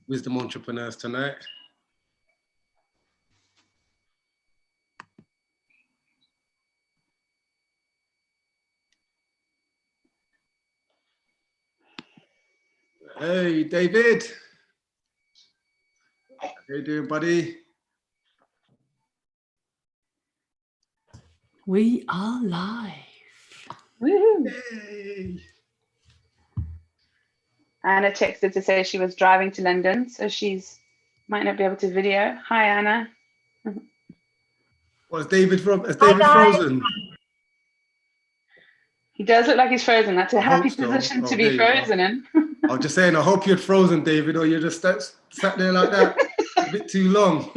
wisdom entrepreneurs tonight. Hey, David. How you doing, buddy? We are live. Woohoo! Yay. Anna texted to say she was driving to London, so she's might not be able to video. Hi, Anna. What is David from? Is David frozen? He does look like he's frozen. That's a happy hope so. position to Oh, be there you go. frozen in. I was just saying, I hope you're frozen, David, or you're just sat there like that a bit too long.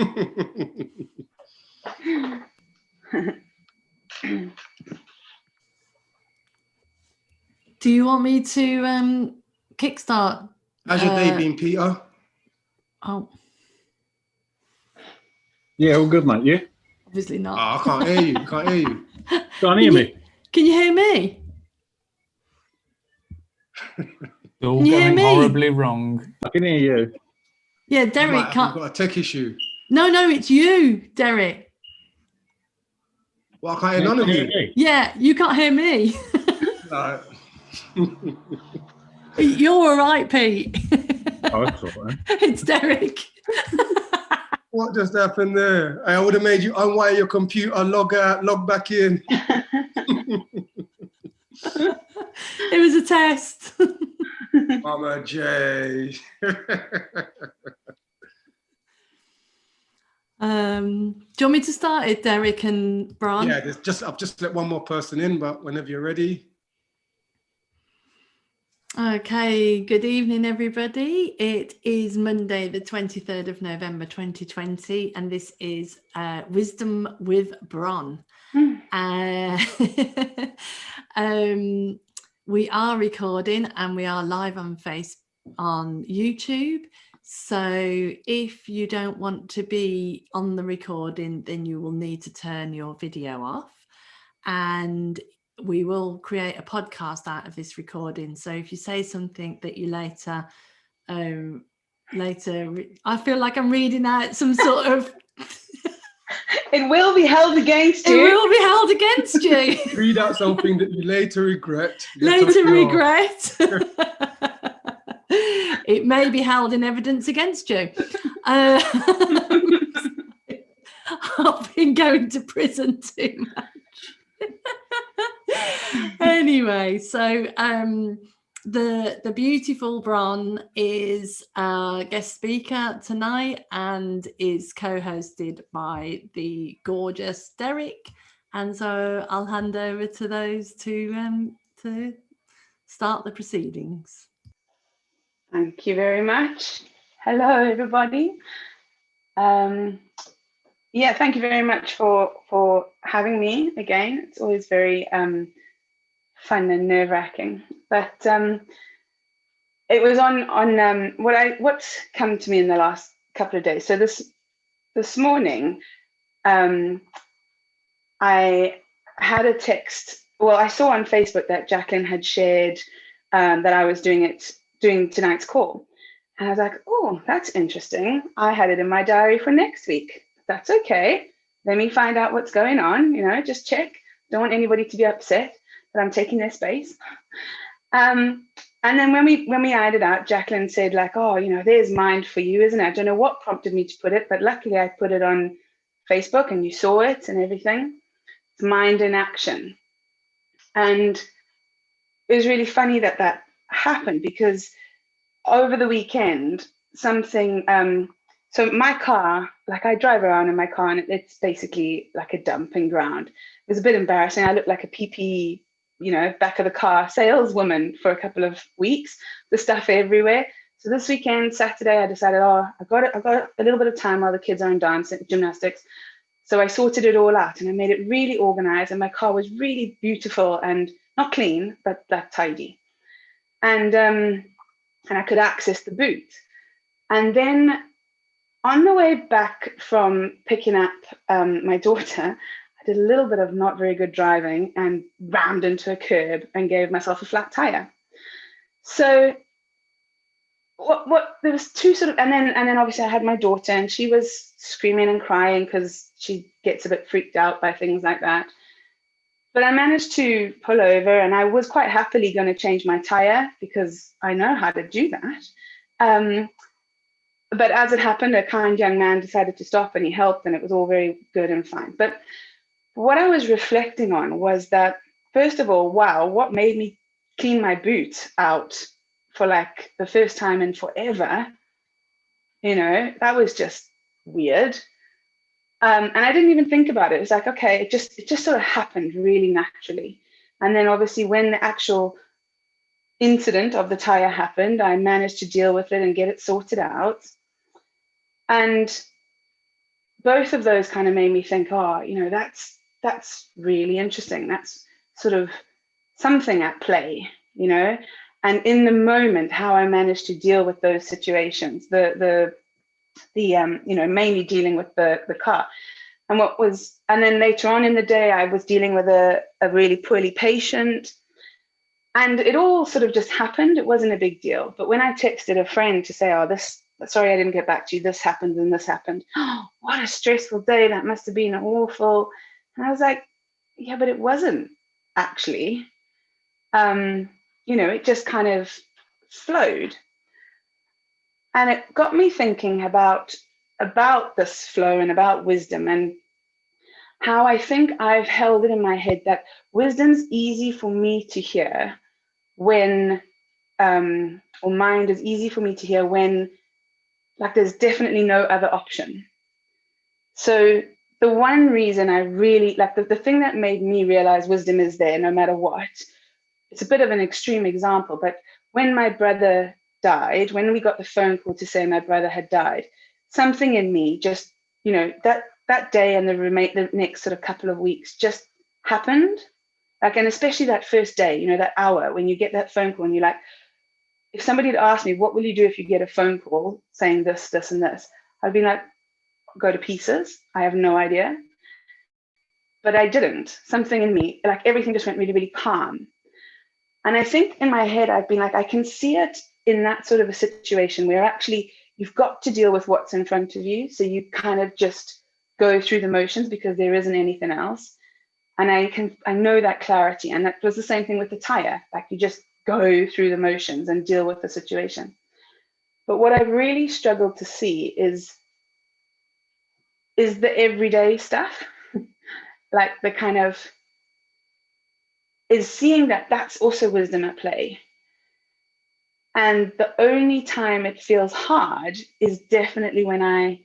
Do you want me to kickstart? How's your day been, Peter? Oh, Yeah, all good, mate. You? obviously Oh, not. I can't hear you. Can't hear you. Can't hear me. Can you hear me? It's all Can you hear going me? horribly wrong. I can hear you. Yeah, You might Derrick have can't. got a tech issue. No, it's you, Derrick. Well, I can't hear none of Can you. me? Yeah, you can't hear me. Right. You're all right, Pete. Oh, that's all right. It's Derrick. What just happened there? I would have made you unwire your computer, log out, log back in. It was a test. Mama J. Do you want me to start it, Derrick and Bron? Yeah, I've just let one more person in, but whenever you're ready. Okay, good evening, everybody. It is Monday, the 23rd of November, 2020, and this is Wisdom with Bron. We are recording and we are live on YouTube. So if you don't want to be on the recording, then you will need to turn your video off. And we will create a podcast out of this recording. So if you say something that you later, I feel like I'm reading out some sort of. It will be held against you. It will be held against you. Read out something that you later regret. It may be held in evidence against you. I've been going to prison too much. Anyway, so the beautiful Bron is our guest speaker tonight and is co-hosted by the gorgeous Derrick, and so I'll hand over to those to start the proceedings. Thank you very much. Hello, everybody. Yeah, thank you very much for having me again. It's always very fun and nerve-wracking. But it was on what's come to me in the last couple of days. So this morning, I had a text. Well, I saw on Facebook that Jacqueline had shared that I was doing tonight's call. And I was like, oh, that's interesting. I had it in my diary for next week. That's okay. Let me find out what's going on, just check. Don't want anybody to be upset that I'm taking their space. And then when we ironed it out, Jacqueline said like, oh, there's mind for you, isn't it? I don't know what prompted me to put it, but luckily I put it on Facebook and you saw it and everything. It's mind in action. And it was really funny that happened because over the weekend, something, so my car, like I drive around in my car and it's basically like a dumping ground. It was a bit embarrassing. I looked like a PPE, back of the car saleswoman for a couple of weeks, the stuff everywhere. So this weekend, Saturday, I decided, I've got a little bit of time while the kids are in dance and gymnastics. So I sorted it all out and I made it really organized and my car was really beautiful and not clean, but like tidy. And I could access the boot. And then on the way back from picking up my daughter, I did a little bit of not very good driving and rammed into a curb and gave myself a flat tire. So what there was two sort of, and then obviously I had my daughter, and she was screaming and crying because she gets a bit freaked out by things like that. But I managed to pull over, and I was quite happily going to change my tire because I know how to do that. But as it happened, a kind young man decided to stop, and he helped, and it was all very good and fine. But what I was reflecting on was that, first of all, wow, what made me clean my boot out for like the first time in forever? You know, that was just weird. And I didn't even think about it. It was like, okay, it just sort of happened really naturally. And then obviously when the actual incident of the tire happened, I managed to deal with it and get it sorted out. And both of those kind of made me think, oh, you know, that's really interesting. That's sort of something at play, you know. And in the moment, how I managed to deal with those situations, the you know, mainly dealing with the car. And then later on in the day, I was dealing with a really poorly patient, and it all sort of just happened. It wasn't a big deal. But when I texted a friend to say, oh, sorry, I didn't get back to you, this happened and this happened. Oh, what a stressful day. That must have been awful. And I was like, yeah, but it wasn't actually. You know, it just kind of flowed. And it got me thinking about this flow and about wisdom, and how I think I've held it in my head that wisdom's easy for me to hear when, or mind is easy for me to hear when, like, there's definitely no other option. So the one reason I really, like, the thing that made me realize wisdom is there no matter what, it's a bit of an extreme example, but when my brother died, when we got the phone call to say my brother had died, something in me just, you know, that day and the next sort of couple of weeks just happened. Like, and especially that first day, you know, that hour when you get that phone call and you're like, if somebody had asked me, what will you do if you get a phone call saying this, this, and this? I'd be like, go to pieces. I have no idea. But I didn't. Something in me, like everything just went really, really calm. And I think in my head, I've been like, I can see it in that sort of a situation where actually you've got to deal with what's in front of you. So you kind of just go through the motions because there isn't anything else. And I know that clarity. And that was the same thing with the tire. Like, you just go through the motions and deal with the situation. But what I've really struggled to see is the everyday stuff, like the kind of, is seeing that that's also wisdom at play. And the only time it feels hard is definitely when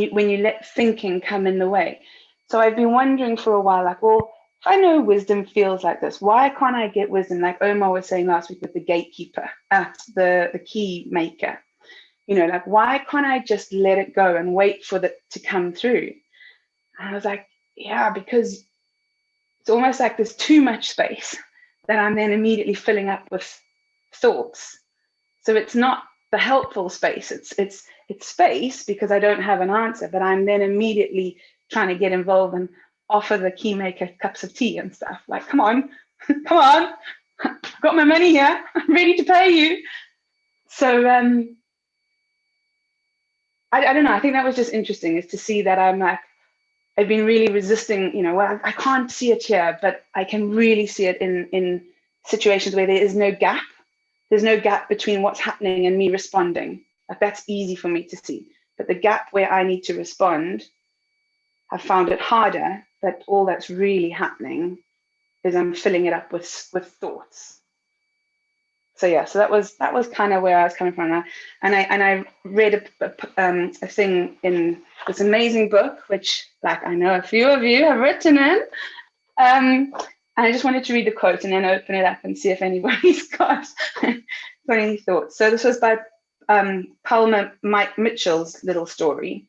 you let thinking come in the way. So I've been wondering for a while, like, well, if I know wisdom feels like this, why can't I get wisdom? Like Omar was saying last week with the gatekeeper, the key maker. You know, like, why can't I just let it go and wait for it to come through? And I was like, yeah, because it's almost like there's too much space that I'm then immediately filling up with thoughts. So it's not the helpful space. It's space because I don't have an answer, but I'm then immediately trying to get involved and offer the key maker cups of tea and stuff. Like, come on, come on, I've got my money here. I'm ready to pay you. So I don't know. I think that was just interesting, is to see that I'm like, I've been really resisting, you know, well, I can't see it here, but I can really see it in situations where there is no gap. There's no gap between what's happening and me responding. Like, that's easy for me to see. But the gap where I need to respond, I've found it harder, but all that's really happening is I'm filling it up with thoughts. So yeah, so that was kind of where I was coming from. And I read a thing in this amazing book, which, like, I know a few of you have written in. And I just wanted to read the quote and then open it up and see if anybody's got any thoughts. So this was by Palmer Mitchell's little story.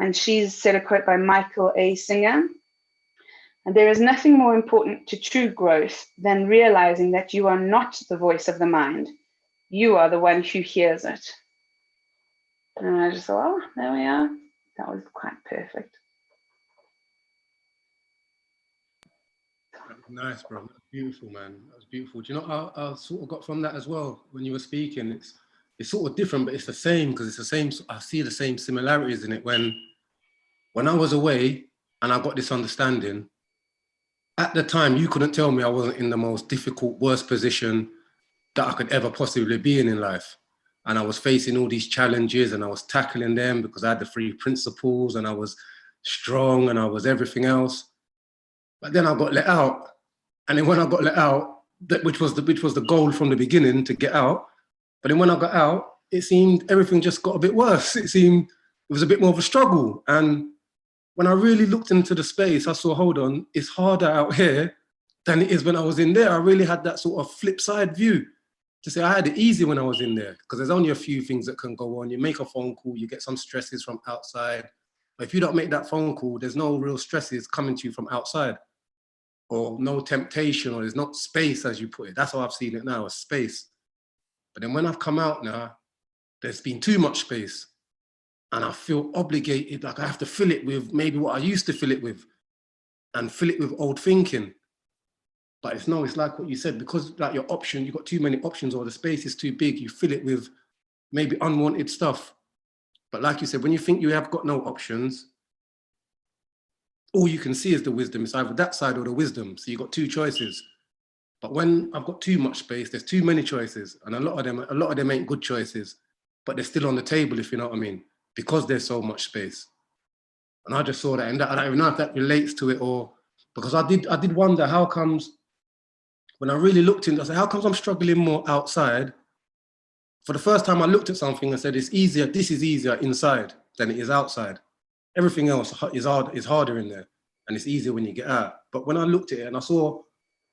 And she's said a quote by Michael A. Singer. And there is nothing more important to true growth than realizing that you are not the voice of the mind. You are the one who hears it. And I just thought, oh, there we are. That was quite perfect. Nice, bro. Beautiful, man. That was beautiful. Do you know what I sort of got from that as well when you were speaking? it's sort of different, but it's the same, because it's the same. I see the same similarities in it. When I was away and I got this understanding, at the time, you couldn't tell me I wasn't in the most difficult, worst position that I could ever possibly be in life. And I was facing all these challenges and I was tackling them because I had the 3 principles and I was strong and I was everything else. But then I got let out. And then when I got let out, which was the goal from the beginning, to get out. But then when I got out, it seemed everything just got a bit worse. It was a bit more of a struggle. And when I really looked into the space, I saw, hold on, it's harder out here than it is when I was in there. I really had that sort of flip side view to say I had it easy when I was in there, because there's only a few things that can go on. You make a phone call, you get some stresses from outside. But if you don't make that phone call, there's no real stresses coming to you from outside, or no temptation, or there's not space, as you put it. That's how I've seen it now, a space. But then when I've come out now, there's been too much space. And I feel obligated, like I have to fill it with maybe what I used to fill it with, and fill it with old thinking. But it's like what you said, because like your option, you've got too many options, or the space is too big, you fill it with maybe unwanted stuff. But like you said, when you think you have got no options, all you can see is the wisdom. It's either that side or the wisdom. So you've got 2 choices. But when I've got too much space, there's too many choices. And a lot of them ain't good choices, but they're still on the table, if you know what I mean, because there's so much space. And I just saw that, and I don't even know if that relates to it, or because I did wonder how comes, when I really looked into it, I said, how comes I'm struggling more outside? For the first time I looked at something and said, this is easier inside than it is outside. Everything else is harder in there, and it's easier when you get out. But when I looked at it and I saw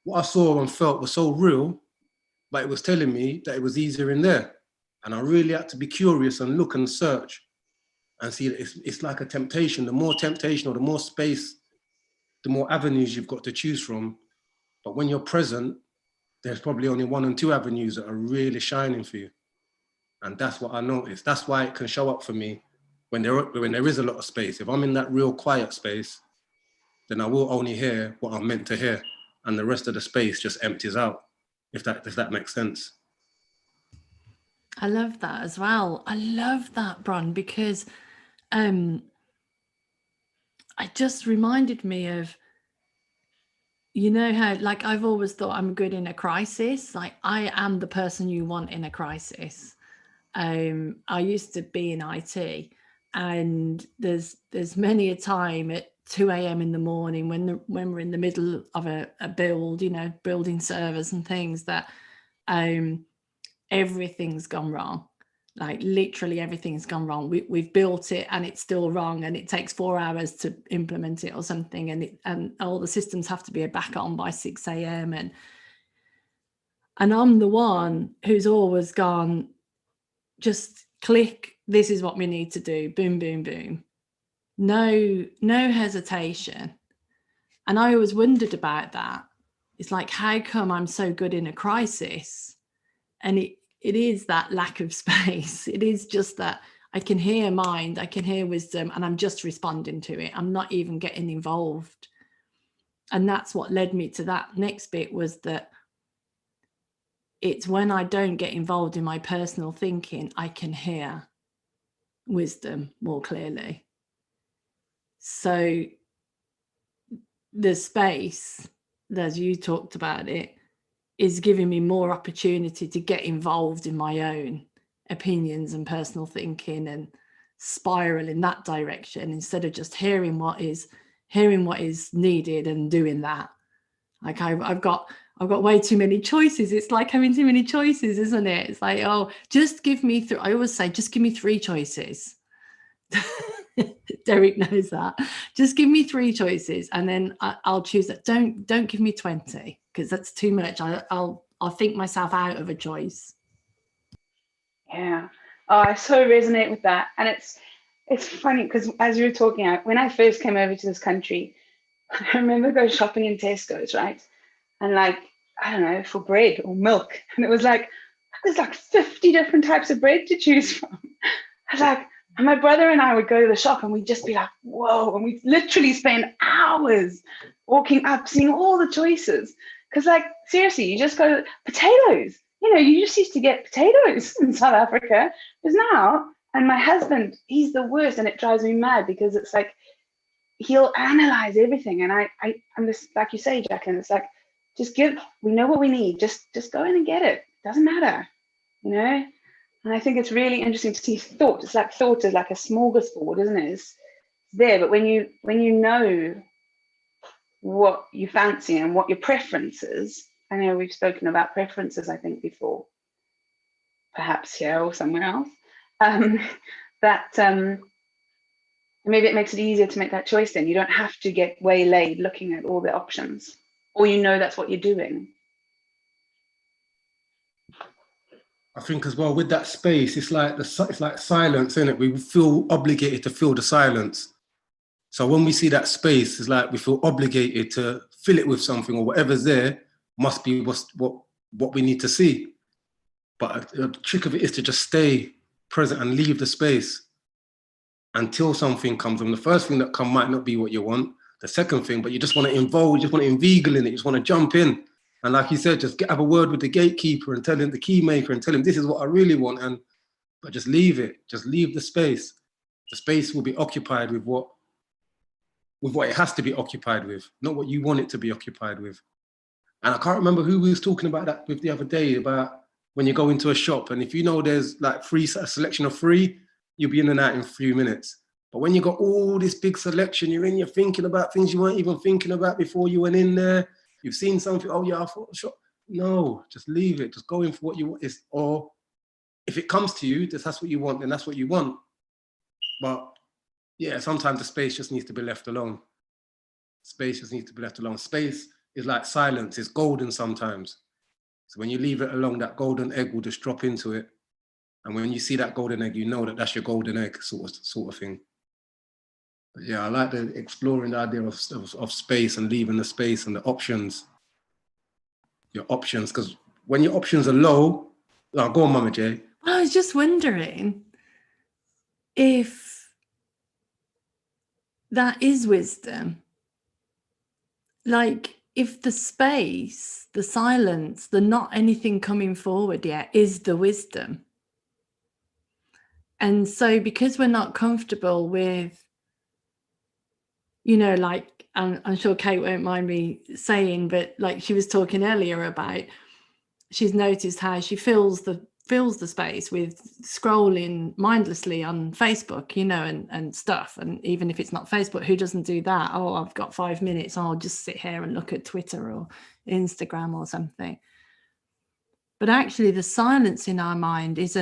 what I saw and felt was so real, but it was telling me that it was easier in there. And I really had to be curious and look and search and see that it's like a temptation. The more temptation or the more space, the more avenues you've got to choose from. But when you're present, there's probably only 1 and 2 avenues that are really shining for you. And that's what I noticed. That's why it can show up for me when there is a lot of space. If I'm in that real quiet space, then I will only hear what I'm meant to hear, and the rest of the space just empties out, if that makes sense. I love that as well. I love that, Bron, because it just reminded me of, you know how, like, I've always thought I'm good in a crisis. Like, I am the person you want in a crisis. I used to be in IT, and there's many a time at 2 a.m. in the morning when we're in the middle of a build, you know, building servers and things, that everything's gone wrong. Like, literally everything's gone wrong. We've built it and it's still wrong, and it takes 4 hours to implement it or something, and all the systems have to be back on by 6 a.m. and I'm the one who's always gone, just click, this is what we need to do, boom, boom, boom. No hesitation. And I always wondered about that. It's like, how come I'm so good in a crisis? And it is that lack of space. It is just that I can hear mind, I can hear wisdom, and I'm just responding to it. I'm not even getting involved. And that's what led me to that next bit, was that it's when I don't get involved in my personal thinking, I can hear wisdom more clearly. So the space, as you talked about it, is giving me more opportunity to get involved in my own opinions and personal thinking and spiral in that direction, instead of just hearing what is needed and doing that. Like, I've got way too many choices. It's like having too many choices, isn't it? It's like, oh, just give me I always say, just give me 3 choices. Derrick knows that. Just give me 3 choices, and then I'll choose that. Don't give me 20, because that's too much. I'll think myself out of a choice. Yeah. Oh, I so resonate with that. And it's funny, because as you were talking, when I first came over to this country, I remember going shopping in Tesco's, right? And like, I don't know, for bread or milk. And it was like, there's like 50 different types of bread to choose from. I was like, and my brother and I would go to the shop and we'd just be like, whoa. And we'd literally spend hours walking up, seeing all the choices. Because like, seriously, you just go, potatoes. you know, you just used to get potatoes in South Africa. Because now, and my husband, he's the worst, and it drives me mad because it's like he'll analyze everything, and I'm just like you say, Jacqueline. It's like we know what we need. Just go in and get it. Doesn't matter, you know. And I think it's really interesting to see thought. It's like thought is like a smorgasbord, isn't it? It's there, but when you know what you fancy and what your preference is, I know we've spoken about preferences, I think, before, perhaps here or somewhere else, that maybe it makes it easier to make that choice then. You don't have to get waylaid looking at all the options, or you know that's what you're doing. I think as well with that space, it's like silence, isn't it? We feel obligated to fill the silence. So when we see that space, it's like we feel obligated to fill it with something, or whatever's there must be what we need to see. But the trick of it is to just stay present and leave the space until something comes. And the first thing that comes might not be what you want. The second thing, but you just want to involve, you just want to inveigle in it, you just want to jump in. And like you said, just have a word with the gatekeeper and tell him, the key maker, and tell him this is what I really want. But just leave it, just leave the space. The space will be occupied with what it has to be occupied with, not what you want it to be occupied with. And I can't remember who we was talking about that with the other day, about when you go into a shop and if you know there's like a selection of free, you'll be in and out in 3 minutes. But when you got all this big selection, you're thinking about things you weren't even thinking about before you went in there. You've seen something, oh yeah, I thought shop. No, just leave it. Just go in for what you want. Or if it comes to you, that's what you want, then that's what you want. But yeah, sometimes the space just needs to be left alone. Space just needs to be left alone. Space is like silence, it's golden sometimes. So when you leave it alone, that golden egg will just drop into it. And when you see that golden egg, you know that that's your golden egg sort of thing. But yeah, I like exploring the idea of space and leaving the space and the options. Your options, because when your options are low, oh, go on, Mama J. I was just wondering if that is wisdom. Like if the space, the silence, the not anything coming forward yet is the wisdom. And so because we're not comfortable with, you know, like, I'm sure Kate won't mind me saying, but like she was talking earlier about, she's noticed how she fills the space with scrolling mindlessly on Facebook, you know, and stuff. And even if it's not Facebook, who doesn't do that? Oh, I've got 5 minutes, I'll just sit here and look at Twitter or Instagram or something. But actually the silence in our mind is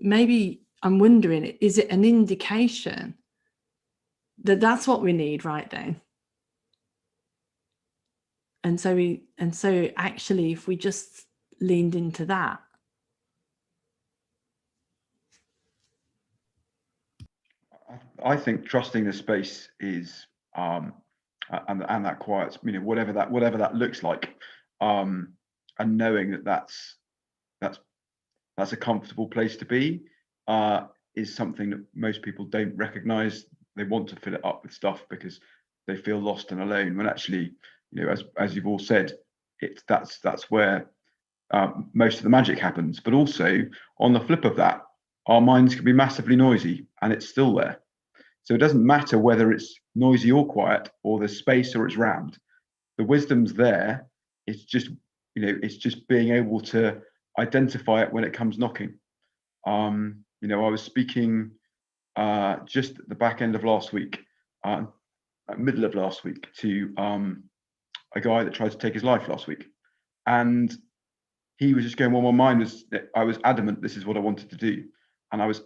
maybe, I'm wondering, is it an indication that that's what we need right then? And so actually, if we just leaned into that. I think trusting the space is and that quiet, you know, whatever that looks like, and knowing that that's a comfortable place to be, is something that most people don't recognize. They want to fill it up with stuff because they feel lost and alone, when actually, you know, as you've all said, that's where most of the magic happens. But also on the flip of that, our minds can be massively noisy and it's still there. So it doesn't matter whether it's noisy or quiet, or there's space or it's rammed. The wisdom's there. It's just, you know, it's just being able to identify it when it comes knocking. You know, I was speaking just at the back end of last week, middle of last week, to a guy that tried to take his life last week, and he was just going, well, my mind was, I was adamant this is what I wanted to do, and I was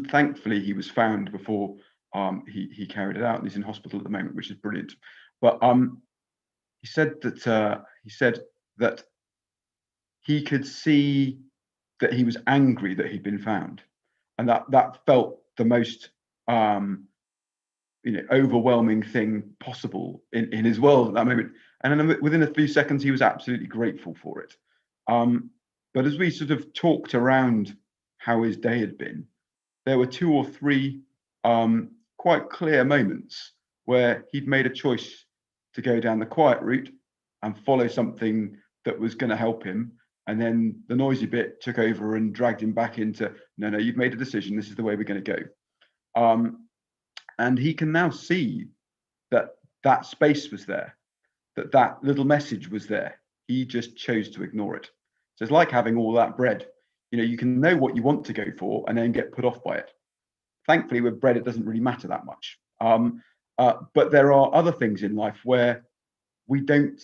thankfully he was found before he carried it out, and he's in hospital at the moment, which is brilliant. But he said that he could see that he was angry that he'd been found, and that felt the most you know, overwhelming thing possible in his world at that moment. And then within a few seconds, he was absolutely grateful for it. But as we sort of talked around how his day had been, there were 2 or 3 quite clear moments where he'd made a choice to go down the quiet route and follow something that was going to help him. And then the noisy bit took over and dragged him back into, no, you've made a decision. This is the way we're going to go. And he can now see that that space was there, that little message was there. He just chose to ignore it. So it's like having all that bread. You can know what you want to go for and then get put off by it. Thankfully, with bread, it doesn't really matter that much. But there are other things in life where we don't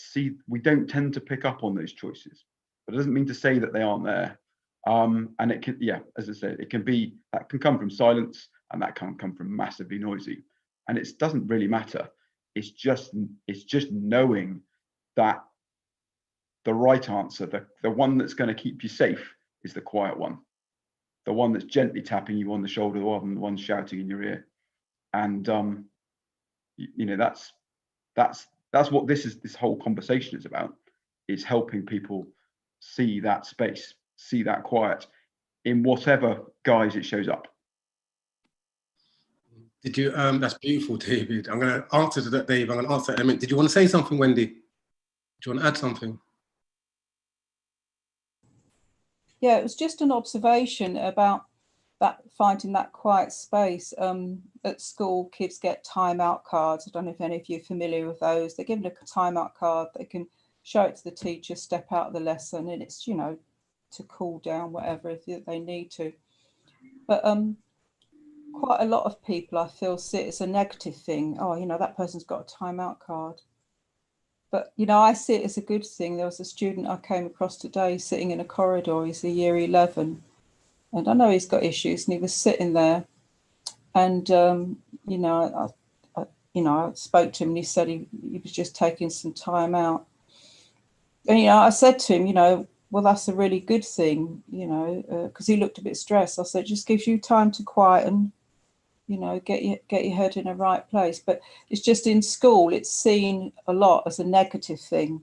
tend to pick up on those choices. But it doesn't mean to say that they aren't there. And it can, as I said, that can come from silence, and that can come from massively noisy. And it doesn't really matter. It's just knowing that the right answer, the one that's going to keep you safe, is the quiet one. The one that's gently tapping you on the shoulder rather than the one shouting in your ear. And that's what this whole conversation is about. Is helping people see that space, see that quiet in whatever guise it shows up. Did you? That's beautiful, David. I'm going to answer to that, Dave. I'm going to answer that in a minute. Did you want to say something, Wendy? Do you want to add something? Yeah, it was just an observation about that, finding that quiet space. At school, kids get timeout cards. I don't know if any of you are familiar with those. They're given a timeout card. They can show it to the teacher, step out of the lesson, and it's, to cool down, whatever, if they need to. But quite a lot of people, I feel, see it as a negative thing. Oh, that person's got a timeout card. But, I see it as a good thing. There was a student I came across today sitting in a corridor. He's a year 11. And I know he's got issues, and he was sitting there. And, I spoke to him, and he said he was just taking some time out. And, I said to him, well, that's a really good thing, because he looked a bit stressed. I said, it just gives you time to quieten, get your head in the right place. But it's just in school, it's seen a lot as a negative thing,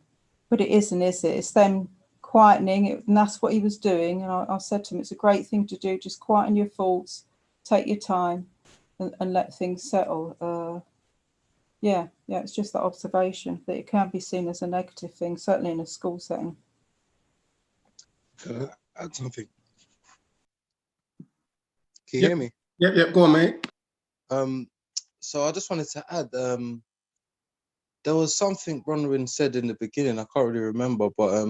but it isn't, is it? It's them quietening it, and that's what he was doing. And I said to him, it's a great thing to do. Just quieten your thoughts, take your time, and let things settle. Yeah, it's just that observation that it can be seen as a negative thing, certainly in a school setting. Add something. Can you hear me? Yep, go on, mate. So I just wanted to add, there was something Bronwen said in the beginning, I can't really remember, but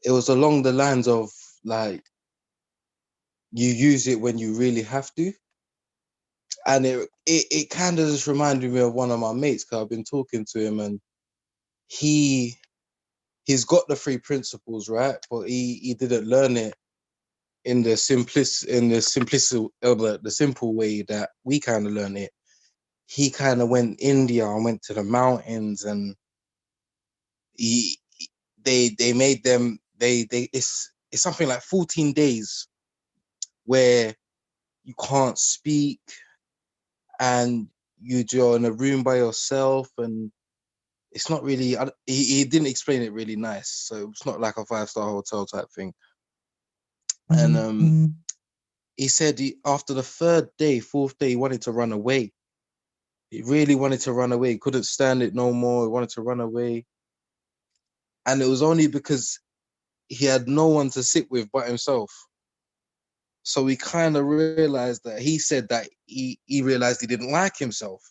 it was along the lines of, like, you use it when you really have to. And it kind of just reminded me of one of my mates, because I've been talking to him, and he's got the 3 principles, right? But he didn't learn it in the simple way that we kind of learn it. He kind of went India and went to the mountains, and they made them it's something like 14 days where you can't speak, and you're in a room by yourself, and it's not really, he didn't explain it really nice, so it's not like a 5-star hotel type thing. And he said after the 4th day, he wanted to run away. He really wanted to run away. He couldn't stand it no more. He wanted to run away. And it was only because he had no one to sit with but himself. So he kind of realized that, he said that he realized he didn't like himself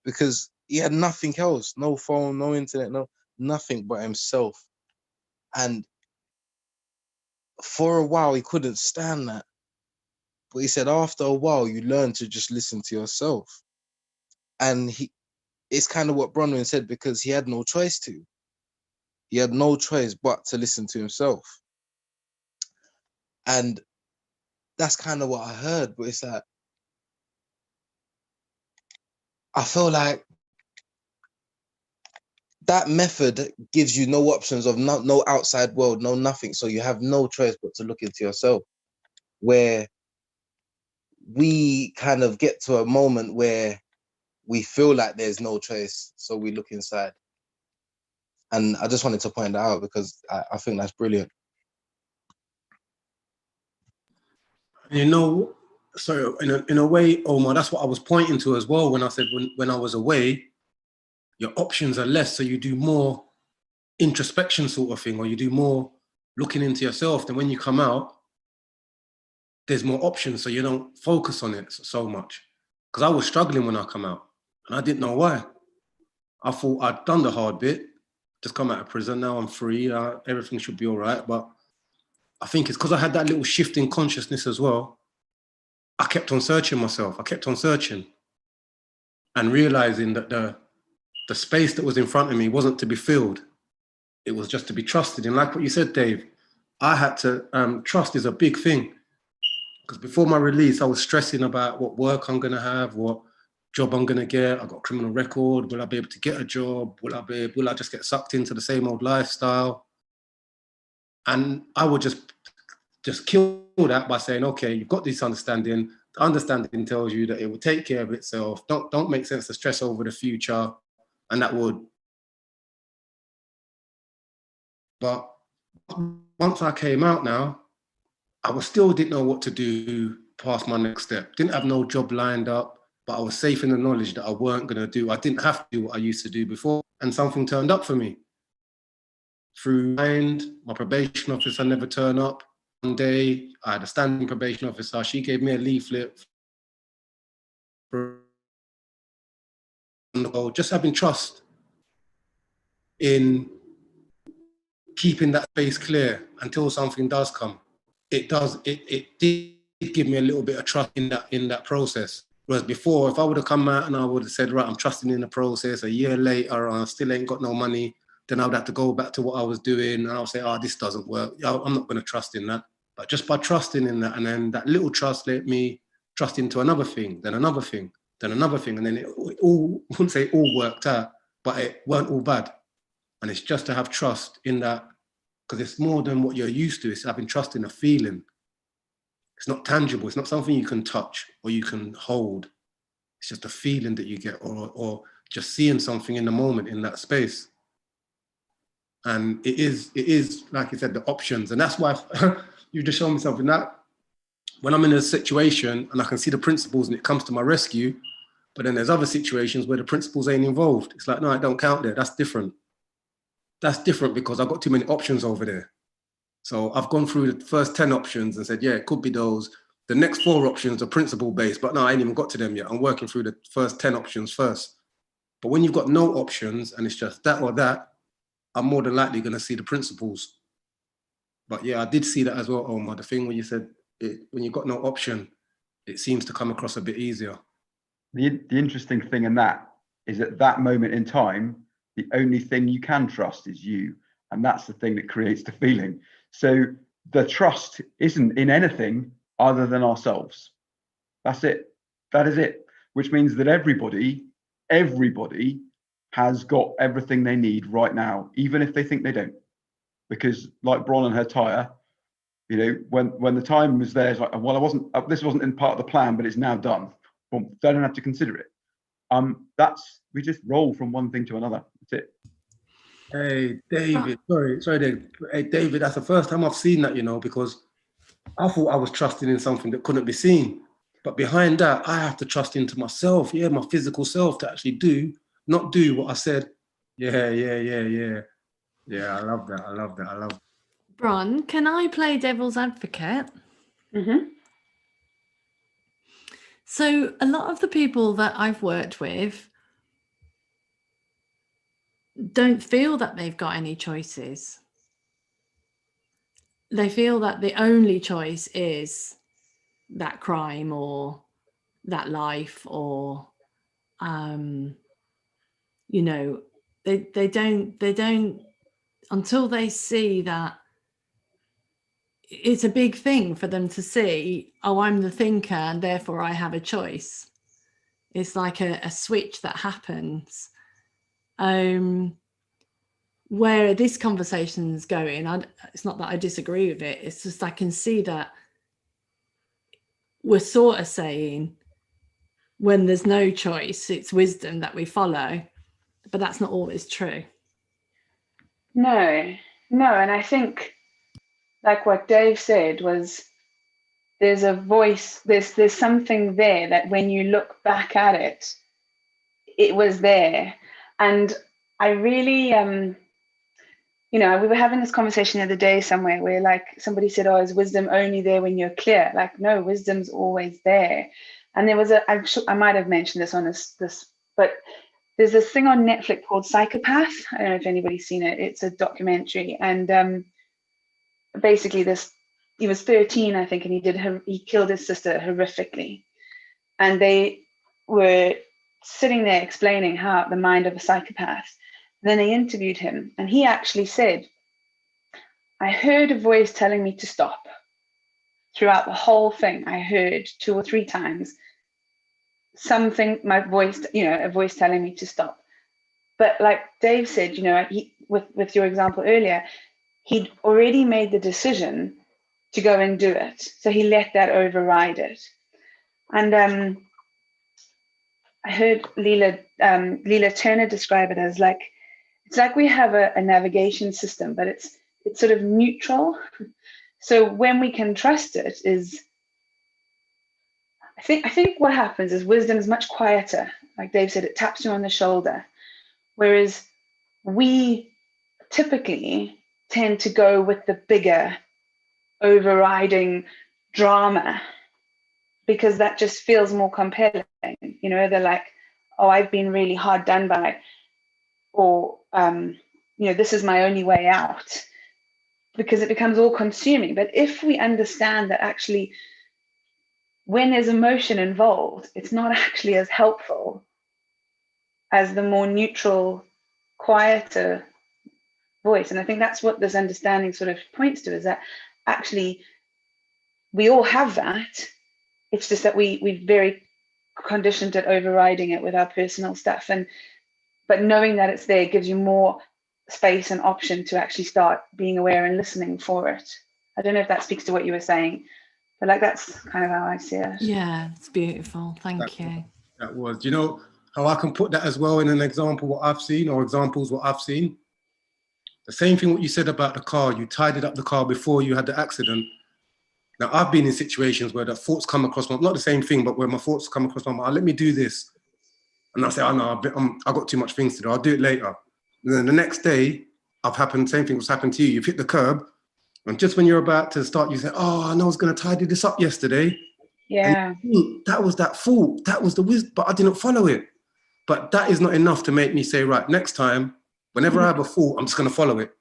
because he had nothing else, no phone, no internet, nothing but himself. And for a while, he couldn't stand that. But he said after a while, you learn to just listen to yourself. And it's kind of what Bronwen said, because he had no choice to. He had no choice but to listen to himself. And that's kind of what I heard. But it's like, I feel like that method gives you no options of no outside world, no nothing. So you have no choice but to look into yourself, where we kind of get to a moment where we feel like there's no choice. So we look inside. And I just wanted to point that out because I think that's brilliant. So in a way, Omar, that's what I was pointing to as well when I said when I was away, your options are less, so you do more introspection sort of thing, or you do more looking into yourself. Then when you come out, there's more options, so you don't focus on it so much. Because I was struggling when I come out, and I didn't know why. I thought I'd done the hard bit, just come out of prison, now I'm free, everything should be all right. But I think it's because I had that little shift in consciousness as well. I kept on searching myself. I kept on searching and realizing that the space that was in front of me wasn't to be filled. It was just to be trusted. And like what you said, Dave, I had to, trust is a big thing. Because before my release, I was stressing about what work I'm going to have, what job I'm going to get. I got a criminal record. Will I be able to get a job? Will I just get sucked into the same old lifestyle? And I would just kill that by saying, okay, you've got this understanding. The understanding tells you that it will take care of itself. Don't make sense to stress over the future. And that would. But once I came out now, I still didn't know what to do past my next step. Didn't have no job lined up, but I was safe in the knowledge that I weren't going to do. I didn't have to do what I used to do before. And something turned up for me. Through my probation officer never turned up. One day, I had a standing probation officer. She gave me a leaflet. Just having trust in keeping that space clear until something does come. It did give me a little bit of trust in that process. Whereas before, if I would have come out and I would have said, right, I'm trusting in the process, a year later, I still ain't got no money, then I would have to go back to what I was doing and I'll say, oh, this doesn't work. I'm not going to trust in that. But just by trusting in that, and then that little trust let me trust into another thing, then another thing, then another thing. And then it all, I wouldn't say it all worked out, but it weren't all bad. And it's just to have trust in that, because it's more than what you're used to. It's having trust in a feeling. It's not tangible. It's not something you can touch or you can hold. It's just a feeling that you get, or just seeing something in the moment in that space. And it is like you said, the options. And that's why you just shown me something that when I'm in a situation and I can see the principles and it comes to my rescue, but then there's other situations where the principles ain't involved. It's like, no, I don't count there. That's different. That's different because I've got too many options over there. So I've gone through the first 10 options and said, yeah, it could be those. The next 4 options are principle based, but no, I ain't even got to them yet. I'm working through the first 10 options first. But when you've got no options and it's just that or that, I'm more than likely going to see the principles. But yeah, I did see that as well, Omar. The thing when you said, when you've got no option, it seems to come across a bit easier. The interesting thing in that is at that moment in time, the only thing you can trust is you. And that's the thing that creates the feeling. So the trust isn't in anything other than ourselves. That's it. That is it. Which means that everybody has got everything they need right now, even if they think they don't. Because like Bron and her tire, you know, when the time was there, it's like, well, this wasn't in part of the plan, but it's now done. Well, they don't have to consider it. We just roll from one thing to another. That's it. Hey, David, sorry, David. Hey, David, that's the first time I've seen that, you know, because I thought I was trusting in something that couldn't be seen. But behind that, I have to trust into myself, my physical self to actually not do what I said. Yeah. Yeah, I love that. Bron, can I play devil's advocate? Mm-hmm. So a lot of the people that I've worked with don't feel that they've got any choices. They feel that the only choice is that crime or that life, or they don't until they see that. It's a big thing for them to see, oh, I'm the thinker and therefore I have a choice. It's like a switch that happens. Where this conversation's going, it's not that I disagree with it, it's just I can see that we're sort of saying when there's no choice, it's wisdom that we follow, but that's not always true. No, and I think like what Dave said was there's a voice, there's something there that when you look back at it, it was there. And I really we were having this conversation the other day somewhere where like somebody said, oh, is wisdom only there when you're clear? Like, no, wisdom's always there. And there was I might have mentioned this on this, but there's this thing on Netflix called Psychopath. I don't know if anybody's seen it. It's a documentary. And basically he was 13, I think, and he killed his sister horrifically. And they were sitting there explaining how the mind of a psychopath. And then they interviewed him, and he actually said, I heard a voice telling me to stop. Throughout the whole thing, I heard 2 or 3 times a voice telling me to stop. But like Dave said, with your example earlier, he'd already made the decision to go and do it. So he let that override it. And I heard Leela Turner describe it as like, it's like we have a navigation system, but it's sort of neutral. So when we can trust it is, I think what happens is wisdom is much quieter. Like Dave said, it taps you on the shoulder. Whereas we typically tend to go with the bigger overriding drama because that just feels more compelling. They're like, oh, I've been really hard done by, or, this is my only way out, because it becomes all consuming. But if we understand that actually when there's emotion involved, it's not actually as helpful as the more neutral, quieter voice. And I think that's what this understanding sort of points to, is that actually we all have that. It's just that we've very conditioned at overriding it with our personal stuff. But knowing that it's there gives you more space and option to actually start being aware and listening for it. I don't know if that speaks to what you were saying, but like that's kind of how I see it. Yeah, it's beautiful. Thank you. That was, do you know how I can put that as well in an example what I've seen, or examples what I've seen? The same thing what you said about the car, you tidied up the car before you had the accident. Now I've been in situations where the thoughts come across my, not the same thing, but where my thoughts come across my mind, let me do this. And I say, oh no, I've got too much things to do, I'll do it later. And then the next day, same thing was happened to you. You've hit the curb, and just when you're about to start, you say, oh, I know I was going to tidy this up yesterday. Yeah. And that was that thought, that was the wisdom, but I didn't follow it. But that is not enough to make me say, right, next time, whenever I have a thought, I'm just going to follow it.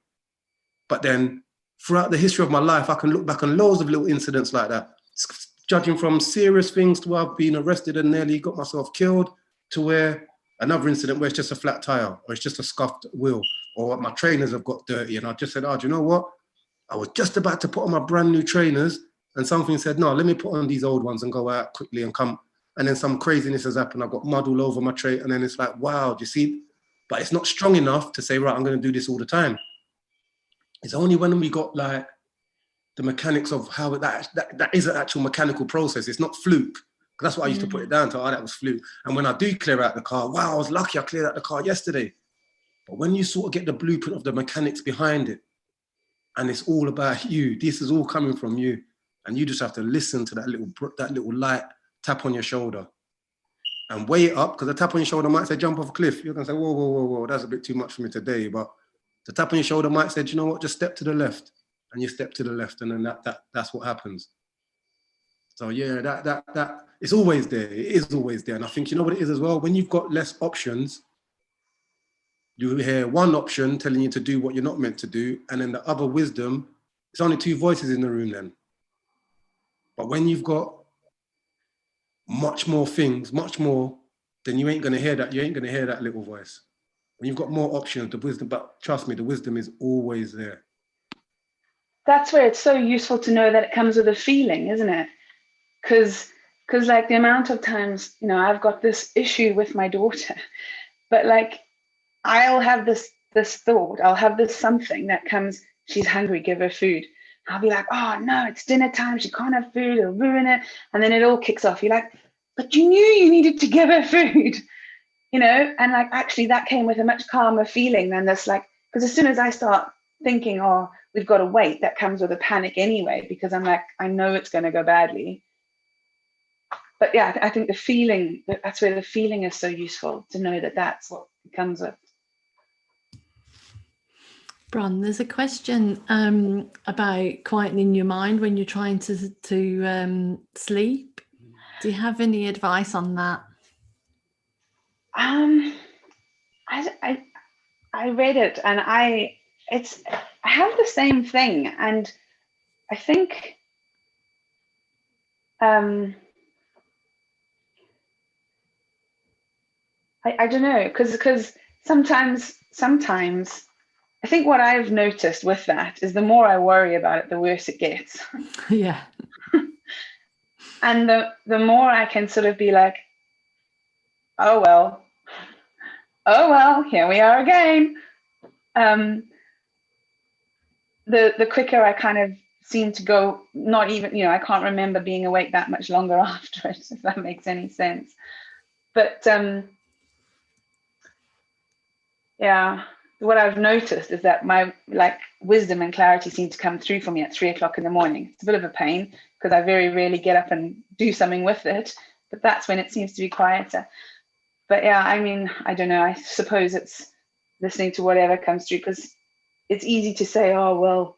But then throughout the history of my life, I can look back on loads of little incidents like that, judging from serious things to where I've been arrested and nearly got myself killed, to where another incident where it's just a flat tire, or it's just a scuffed wheel, or my trainers have got dirty. And I just said, oh, do you know what? I was just about to put on my brand new trainers, and something said, no, let me put on these old ones and go out quickly and come. And then some craziness has happened. I've got mud all over my tray. And then it's like, wow, do you see? But it's not strong enough to say, right, I'm going to do this all the time. It's only when we got like the mechanics of how that is an actual mechanical process. It's not fluke. That's what I used to put it down to. Oh, that was fluke. And when I do clear out the car, wow, I was lucky I cleared out the car yesterday. But when you sort of get the blueprint of the mechanics behind it, and it's all about you, this is all coming from you, and you just have to listen to that little light tap on your shoulder and weigh it up, because the tap on your shoulder might say jump off a cliff. You're gonna say, whoa, whoa, whoa, whoa, that's a bit too much for me today. But the tap on your shoulder might say, you know what, just step to the left. And you step to the left, and then that's what happens. So yeah, that it's always there. It is always there. And I think, you know what it is as well? When you've got less options, you hear one option telling you to do what you're not meant to do, and then the other wisdom, it's only 2 voices in the room then. But when you've got much more things, much more, then you ain't gonna hear that. You ain't gonna hear that little voice. When you've got more options, the wisdom, but trust me, the wisdom is always there. That's where it's so useful to know that it comes with a feeling, isn't it? Because like the amount of times, I've got this issue with my daughter, but like I'll have this thought, I'll have this something that comes, she's hungry, give her food. I'll be like, oh no, it's dinner time, she can't have food, it'll ruin it. And then it all kicks off. You're like, but you knew you needed to give her food, and like actually that came with a much calmer feeling than this, like, because as soon as I start thinking, oh, we've got to wait, that comes with a panic anyway, because I'm like, I know it's going to go badly. But yeah, I think the feeling, that's where the feeling is so useful, to know that that's what it comes with. Bron, there's a question about quietening your mind when you're trying to sleep. Do you have any advice on that? I read it, and I have the same thing, and I think I don't know, because sometimes I think what I've noticed with that is the more I worry about it, the worse it gets. Yeah. And the more I can sort of be like, oh well, here we are again. The quicker I kind of seem to go, not even, I can't remember being awake that much longer afterwards, if that makes any sense. But yeah, what I've noticed is that my wisdom and clarity seem to come through for me at 3 o'clock in the morning. It's a bit of a pain because I very rarely get up and do something with it, but that's when it seems to be quieter. But yeah, I mean, I don't know. I suppose it's listening to whatever comes through, because it's easy to say, oh, well,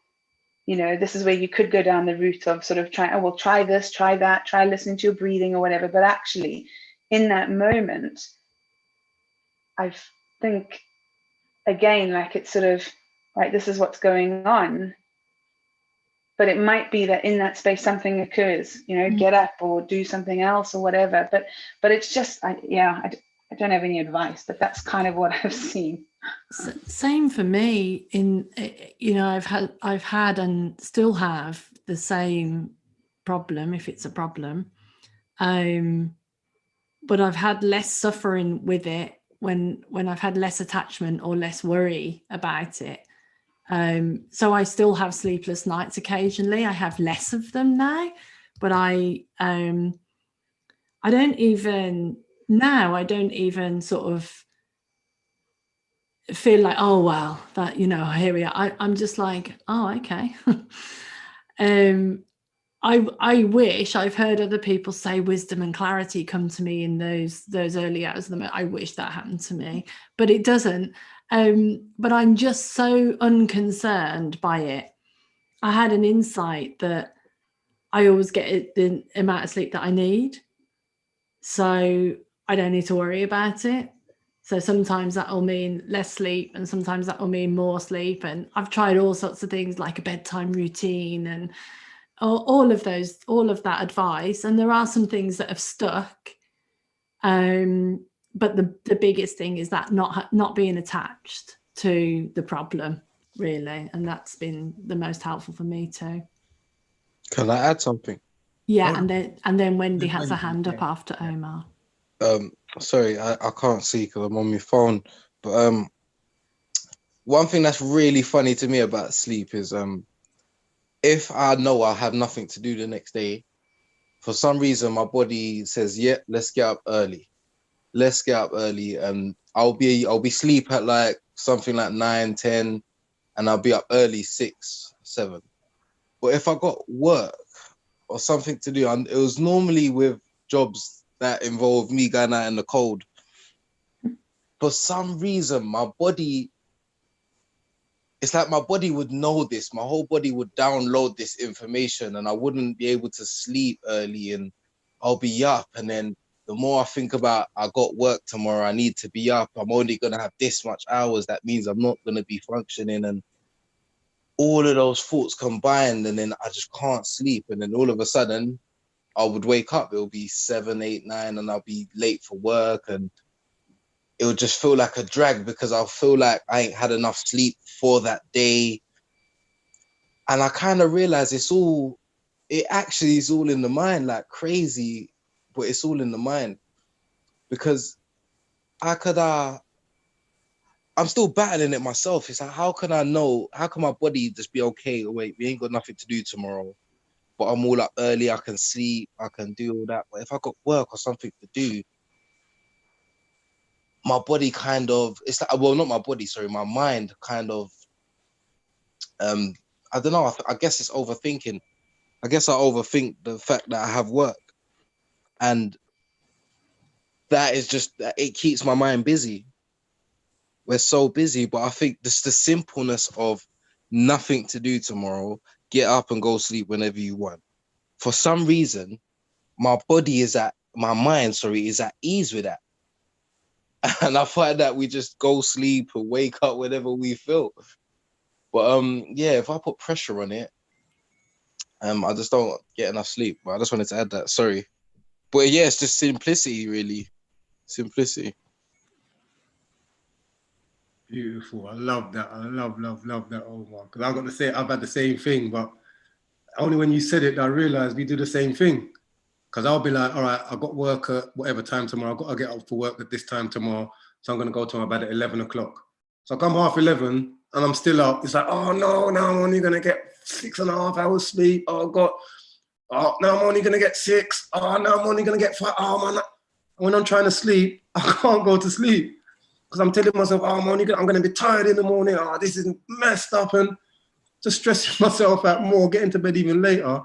this is where you could go down the route of sort of try this, try that, try listening to your breathing or whatever. But actually, in that moment, I think, again, it's sort of, right, this is what's going on. But it might be that in that space something occurs, get up or do something else or whatever. But it's just, I don't have any advice, but that's kind of what I've seen. Same for me. I've had and still have the same problem, if it's a problem. But I've had less suffering with it when I've had less attachment or less worry about it. So I still have sleepless nights occasionally. I have less of them now, but I don't even sort of feel like, oh well, that here we are. I'm just like, oh, okay. I wish I've heard other people say wisdom and clarity come to me in those early hours of the I wish that happened to me, but it doesn't. But I'm just so unconcerned by it. I had an insight that I always get the amount of sleep that I need, so I don't need to worry about it. So sometimes that will mean less sleep, and sometimes that will mean more sleep. And I've tried all sorts of things like a bedtime routine and all of that advice. And there are some things that have stuck. But the biggest thing is that not being attached to the problem, really. And that's been the most helpful for me too. Can I add something? Yeah, and then Wendy has a hand up after Omar. Sorry, I can't see because I'm on my phone. But one thing that's really funny to me about sleep is if I know I'll have nothing to do the next day, for some reason my body says, yeah, let's get up early. Let's get up early, and I'll be asleep at something like 9, 10, and I'll be up early 6, 7. But if I got work or something to do, and it was normally with jobs that involve me going out in the cold, for some reason my body, it's like my body would know this. My whole body would download this information, and I wouldn't be able to sleep early, and I'll be up. And then the more I think about, I got work tomorrow, I need to be up, I'm only going to have this much hours, that means I'm not going to be functioning. And all of those thoughts combined, and then I just can't sleep. And then all of a sudden I would wake up, it'll be 7, 8, 9, and I'll be late for work, and it would just feel like a drag because I'll feel like I ain't had enough sleep for that day. And I kind of realize it actually is all in the mind, like crazy, but it's all in the mind. Because I'm still battling it myself. It's like, how can my body just be okay? Wait, we ain't got nothing to do tomorrow, but I'm all up early, I can sleep, I can do all that. But if I got work or something to do, my body kind of, it's like, well, not my body, sorry, my mind kind of, I don't know, I guess it's overthinking. I guess I overthink the fact that I have work. And that is just, it keeps my mind busy. we're so busy. But I think just the simpleness of nothing to do tomorrow, get up and go sleep whenever you want. For some reason, my mind is at ease with that. And I find that we just go sleep and wake up whenever we feel. But yeah, if I put pressure on it, I just don't get enough sleep. But I just wanted to add that. Sorry. But yeah, it's just simplicity, really. Simplicity. Beautiful. I love that. I love that, Omar. Because I've got to say, I've had the same thing, but only when you said it, I realized we do the same thing. Because I'll be like, all right, I've got work at whatever time tomorrow. I've got to get up for work at this time tomorrow. So I'm going to go to my bed at 11 o'clock. So I come 11:30 and I'm still up. It's like, oh, no, now I'm only going to get 6.5 hours sleep. Oh, God. Oh, now I'm only going to get 6. Oh, now I'm only going to get 5. Oh, man. When I'm trying to sleep, I can't go to sleep. Because I'm telling myself, oh, I'm going to be tired in the morning. Oh, this is messed up. And just stressing myself out more, getting to bed even later.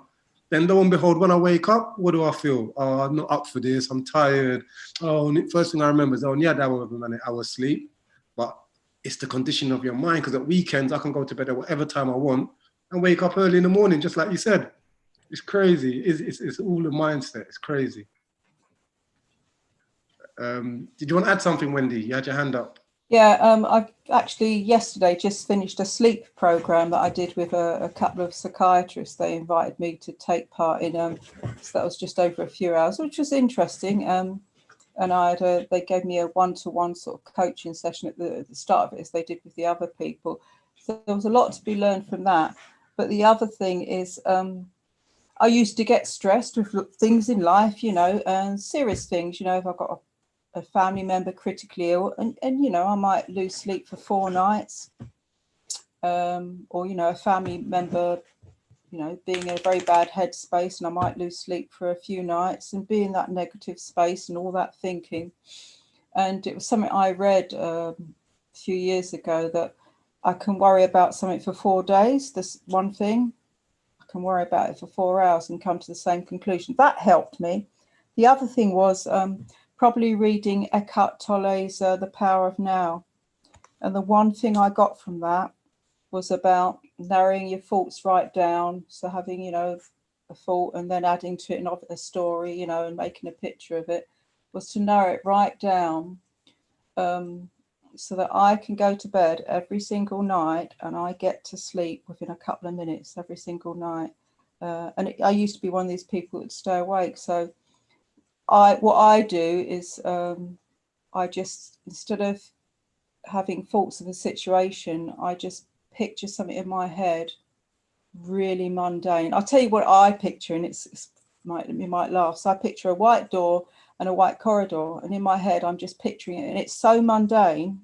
Then lo and behold, when I wake up, what do I feel? Oh, I'm not up for this. I'm tired. Oh, first thing I remember is, oh, yeah, that was an hour's sleep. But it's the condition of your mind, because at weekends, I can go to bed at whatever time I want and wake up early in the morning, just like you said. It's crazy. It's all the mindset. It's crazy. Did you want to add something, Wendy? You had your hand up. Yeah, I actually yesterday just finished a sleep program that I did with a couple of psychiatrists. They invited me to take part in, so that was just over a few hours, which was interesting. And they gave me a one-to-one sort of coaching session at the start of it, as they did with the other people. So there was a lot to be learned from that. But the other thing is, I used to get stressed with things in life, you know, and serious things, you know, if I've got a family member critically ill, and you know, I might lose sleep for 4 nights, or you know, a family member, you know, being in a very bad headspace, and I might lose sleep for a few nights and be in that negative space and all that thinking. And it was something I read a few years ago, that I can worry about something for 4 days, this one thing, I can worry about it for 4 hours and come to the same conclusion. That helped me. The other thing was probably reading Eckhart Tolle's The Power of Now. And the one thing I got from that was about narrowing your thoughts right down. So having, you know, a thought and then adding to it a story, you know, and making a picture of it, was to narrow it right down, so that I can go to bed every single night and I get to sleep within a couple of minutes every single night. I used to be one of these people that would stay awake. So what I do is I just, instead of having thoughts of a situation, I just picture something in my head, really mundane. I'll tell you what I picture, and you might laugh. So I picture a white door and a white corridor, and in my head I'm just picturing it, and it's so mundane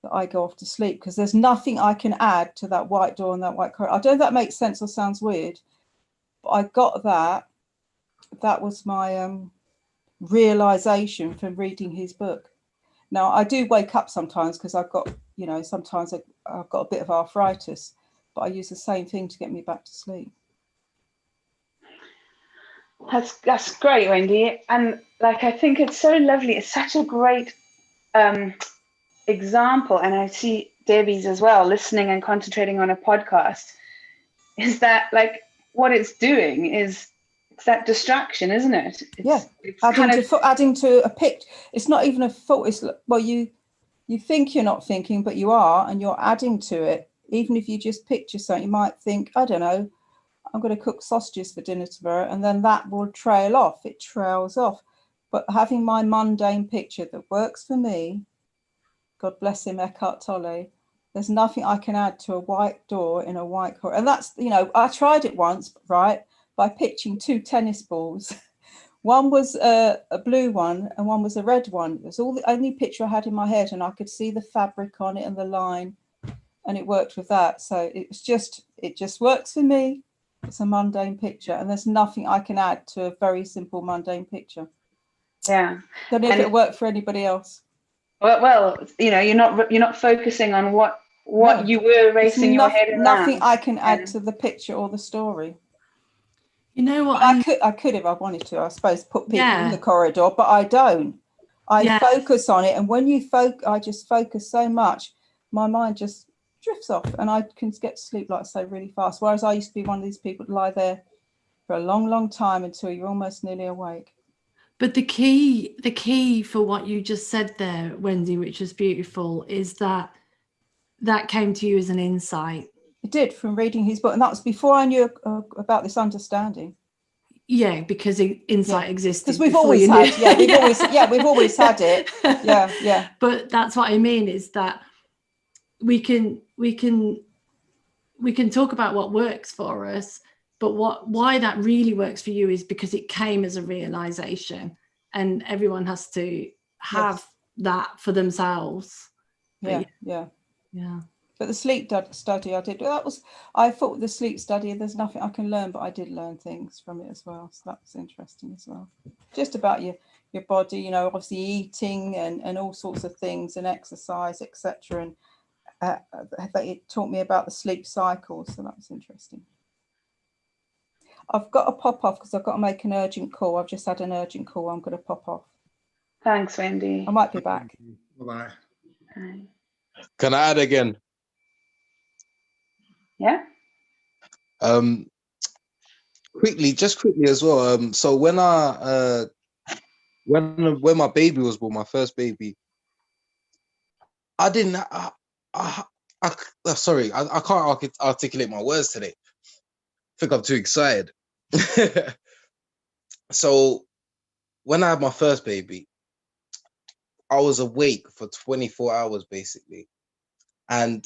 that I go off to sleep, because there's nothing I can add to that white door and that white corridor. I don't know if that makes sense or sounds weird, but I got that. That was my realization from reading his book. Now I do wake up sometimes, because I've got, you know, sometimes I've got a bit of arthritis, but I use the same thing to get me back to sleep. That's great, Wendy. And like, I think it's so lovely. It's such a great example. And I see Debbie's as well, listening and concentrating on a podcast, is that like what it's doing is, it's that distraction, isn't it? It's adding to a picture. It's not even a thought. It's, well, you think you're not thinking, but you are, and you're adding to it. Even if you just picture something, you might think, I don't know, I'm going to cook sausages for dinner tomorrow, and then that will trail off. It trails off. But having my mundane picture that works for me, God bless him, Eckhart Tolle, there's nothing I can add to a white door in a white corridor. And that's, you know, I tried it once, right, by pitching 2 tennis balls. One was a blue one and one was a red one. It was all the only picture I had in my head, and I could see the fabric on it and the line, and it worked with that. So it just works for me. It's a mundane picture, and there's nothing I can add to a very simple mundane picture. Yeah. Don't know if it worked for anybody else. Well, you know, you're not focusing on what you were racing your head around. Nothing I can add to the picture or the story. You know what? I could if I wanted to, I suppose, put people in the corridor, but I don't. I focus on it, and when you I just focus so much, my mind just drifts off, and I can get to sleep, like I say, really fast. Whereas I used to be one of these people that lie there for a long, long time until you're almost nearly awake. But the key for what you just said there, Wendy, which was beautiful, is that came to you as an insight. It did, from reading his book, and that was before I knew about this understanding. Yeah, because insight existed. Because we've always had, we've always had it. Yeah. But that's what I mean, is that we can talk about what works for us, but why that really works for you is because it came as a realization, and everyone has to have that for themselves. Yeah. But the sleep study I did, I thought the sleep study, there's nothing I can learn, but I did learn things from it as well. So that was interesting as well. Just about your body, you know, obviously eating and all sorts of things, and exercise, etc. And it taught me about the sleep cycle. So that was interesting. I've got to pop off because I've got to make an urgent call. I've just had an urgent call. I'm going to pop off. Thanks, Wendy. I might be back. Bye-bye. Bye. Can I add again? Yeah. Quickly as well. So when when my baby was born, my first baby, I didn't. Sorry, I can't articulate my words today. I think I'm too excited. So when I had my first baby, I was awake for 24 hours basically, and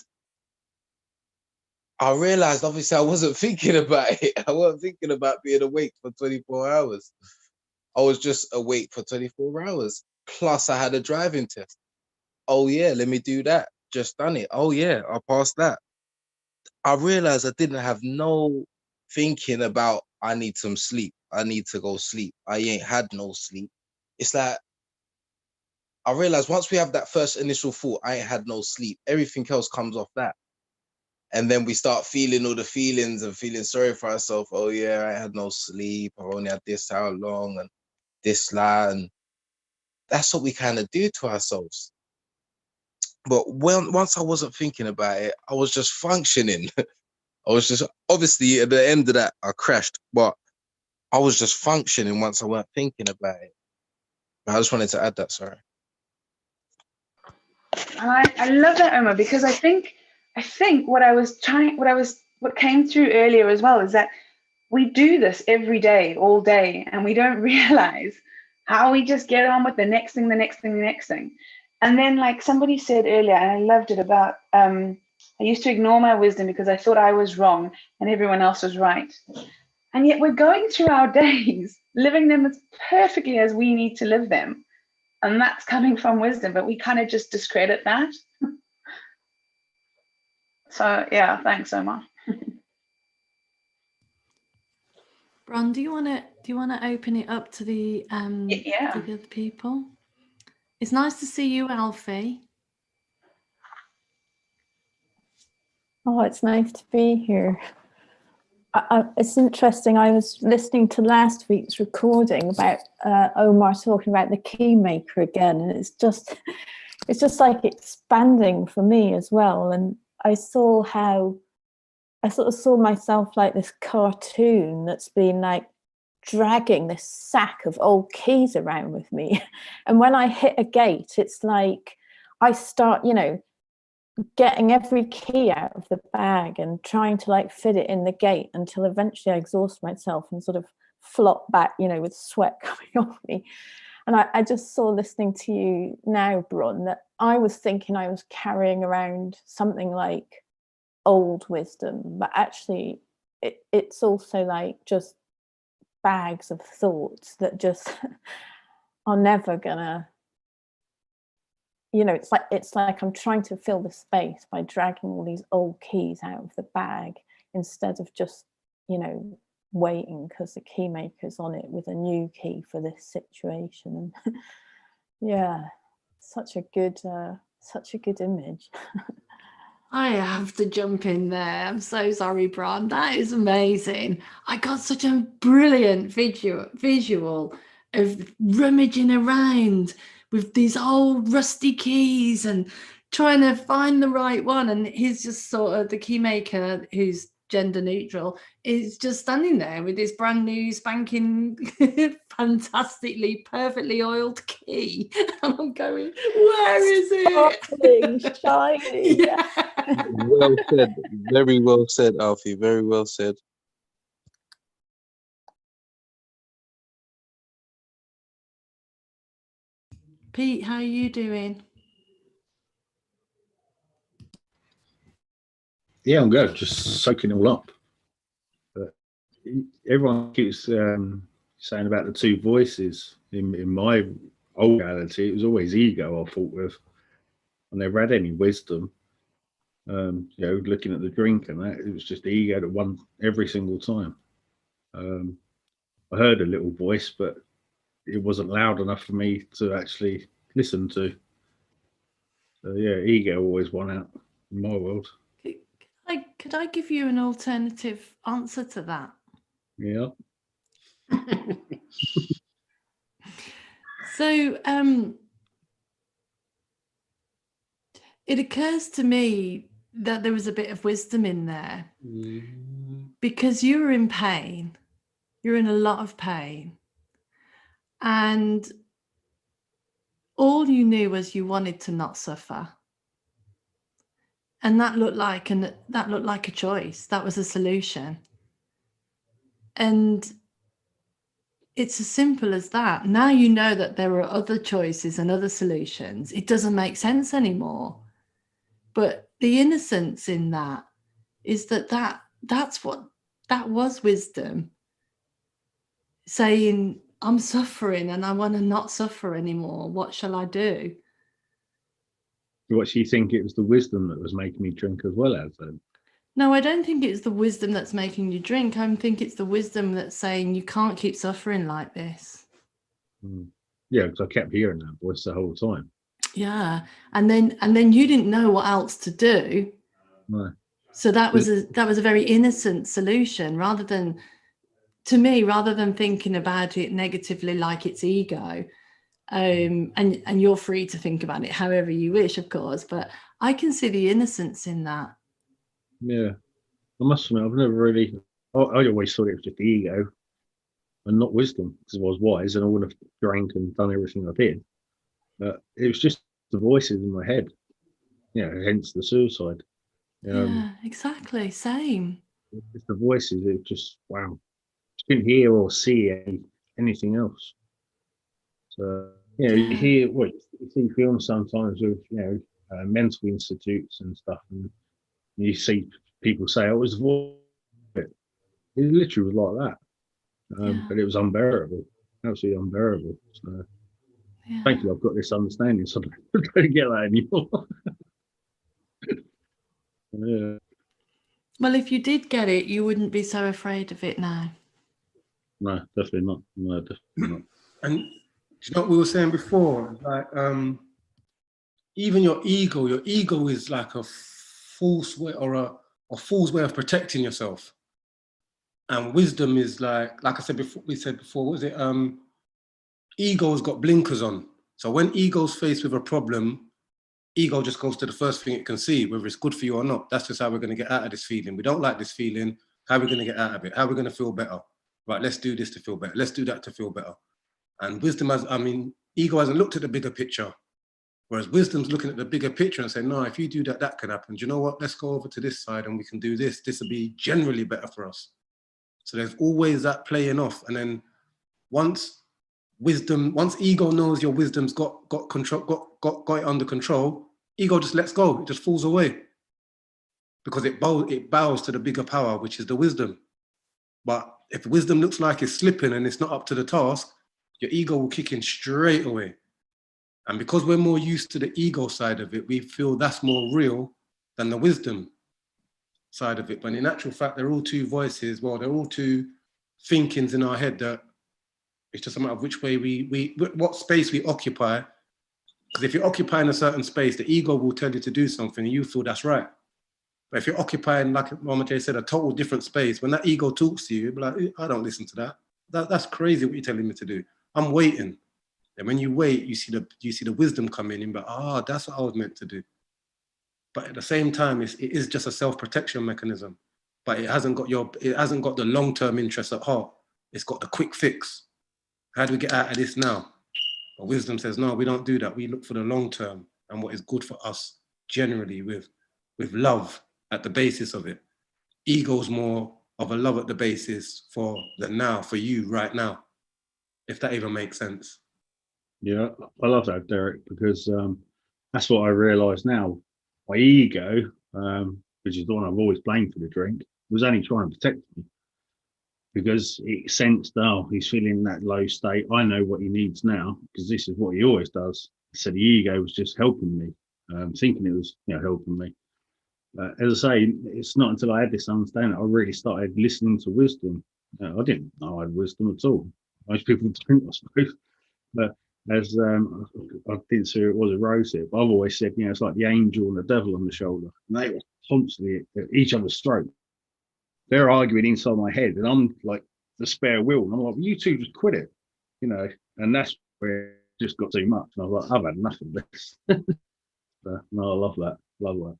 I realized obviously I wasn't thinking about it. I wasn't thinking about being awake for 24 hours. I was just awake for 24 hours. Plus I had a driving test. Oh yeah, let me do that. Just done it. Oh yeah, I passed that. I realized I didn't have no thinking about I need some sleep. I need to go sleep. I ain't had no sleep. It's like, I realized once we have that first initial thought, I ain't had no sleep, everything else comes off that. And then we start feeling all the feelings and feeling sorry for ourselves. Oh yeah, I had no sleep. I only had this how long and this that. And that's what we kind of do to ourselves. But once I wasn't thinking about it, I was just functioning. I was just, obviously at the end of that, I crashed, but I was just functioning once I weren't thinking about it. I just wanted to add that, sorry. I love that, Omar, because I think what came through earlier as well is that we do this every day, all day, and we don't realize how we just get on with the next thing. And then, like somebody said earlier, and I loved it about, I used to ignore my wisdom because I thought I was wrong and everyone else was right. And yet we're going through our days, living them as perfectly as we need to live them. And that's coming from wisdom, but we kind of just discredit that. So yeah, thanks, Omar. Bron, do you want to open it up to the to the other people? It's nice to see you, Alfie. Oh, it's nice to be here. It's interesting. I was listening to last week's recording about Omar talking about the key maker again, and it's just like expanding for me as well. And I sort of saw myself like this cartoon that's been like dragging this sack of old keys around with me. And when I hit a gate, it's like I start, getting every key out of the bag and trying to like fit it in the gate until eventually I exhaust myself and sort of flop back, with sweat coming off me. And I just saw, listening to you now, Bron, that I was thinking I was carrying around something like old wisdom, but actually it's also like just bags of thoughts that just are never gonna, it's like I'm trying to fill the space by dragging all these old keys out of the bag instead of just, waiting because the key maker's on it with a new key for this situation. And yeah, such a good image. I have to jump in there. I'm so sorry, Bron. That is amazing. I got such a brilliant visual of rummaging around with these old rusty keys and trying to find the right one. And he's just sort of the key maker, who's gender neutral, is just standing there with this brand new spanking fantastically perfectly oiled key, and I'm going, where is it? Shiny. Yeah. Well said. Very well said, Alfie. Very well said. Pete, how are you doing? Yeah, I'm good. Just soaking it all up. But everyone keeps saying about the two voices. In my old reality, it was always ego I fought with. I never had any wisdom. You know, looking at the drink and that, it was just ego that won every single time. I heard a little voice, but it wasn't loud enough for me to actually listen to. So yeah, ego always won out in my world. Could I give you an alternative answer to that? Yeah. So it occurs to me that there was a bit of wisdom in there, because you were in pain. You're in a lot of pain. And all you knew was you wanted to not suffer. And that looked like a choice. That was a solution. And it's as simple as that. Now you know that there are other choices and other solutions. It doesn't make sense anymore. But the innocence in that is that was wisdom. Saying, I'm suffering and I want to not suffer anymore. What shall I do? What, so you think it was the wisdom that was making me drink as well as then? No, I don't think it's the wisdom that's making you drink. I think it's the wisdom that's saying you can't keep suffering like this. Yeah, because I kept hearing that voice the whole time. Yeah, and then you didn't know what else to do. No. So that was a very innocent solution, rather than thinking about it negatively like it's ego. And you're free to think about it however you wish, of course, but I can see the innocence in that. Yeah, I must admit, I've never really. I always thought it was just ego and not wisdom, because if I was wise, and I would have drank and done everything I did. But it was just the voices in my head. Yeah, hence the suicide. Yeah, exactly. Same. It's the voices. It just wow. Just couldn't hear or see anything else. So you hear you see films sometimes with mental institutes and stuff, and you see people say, "Oh, it was the voice." It literally was like that, but it was unbearable, absolutely unbearable. So thankfully, I've got this understanding, so I don't get that anymore. Yeah. Well, if you did get it, you wouldn't be so afraid of it now. No, definitely not. No, definitely not. And do you know what we were saying before? Like, even your ego is like a false way, or a fool's way of protecting yourself. And wisdom is like I said before, what was it? Ego's got blinkers on. So when ego's faced with a problem, ego just goes to the first thing it can see, whether it's good for you or not. That's just how we're going to get out of this feeling. We don't like this feeling. How are we going to get out of it? How are we going to feel better? Right, let's do this to feel better. Let's do that to feel better. And ego hasn't looked at the bigger picture. Whereas wisdom's looking at the bigger picture and saying, no, if you do that, that can happen. Do you know what? Let's go over to this side and we can do this. This will be generally better for us. So there's always that playing off. And then once ego knows your wisdom's got control, got it under control, ego just lets go. It just falls away. Because it bows to the bigger power, which is the wisdom. But if wisdom looks like it's slipping and it's not up to the task, your ego will kick in straight away. And because we're more used to the ego side of it, we feel that's more real than the wisdom side of it. But in actual fact, they're all two voices. Well, they're all two thinkings in our head that it's just a matter of which way what space we occupy. Because if you're occupying a certain space, the ego will tell you to do something and you feel that's right. But if you're occupying, like Omar said, a total different space, when that ego talks to you, you'll be like, I don't listen to that. That's crazy what you're telling me to do. I'm waiting. And when you wait, you see the wisdom come in and be, that's what I was meant to do. But at the same time, it is just a self-protection mechanism. But it hasn't got the long-term interest at heart. It's got the quick fix. How do we get out of this now? But wisdom says, no, we don't do that. We look for the long term and what is good for us generally with love at the basis of it. Ego's more of a love at the basis for the now, for you right now, if that even makes sense. Yeah, I love that, Derrick, because that's what I realise now. My ego, which is the one I've always blamed for the drink, was only trying to protect me, because it sensed, he's feeling that low state. I know what he needs now, because this is what he always does. So the ego was just helping me, thinking it was helping me. As I say, it's not until I had this understanding I really started listening to wisdom. I didn't know I had wisdom at all. Most people don't, I suppose. But as I didn't see it was a rose here, but I've always said, it's like the angel and the devil on the shoulder. And they were constantly at each other's throat. They're arguing inside my head, and I'm like the spare wheel. And I'm like, you two just quit it, and that's where it just got too much. And I was like, I've had enough of this. No, I love that. Love that.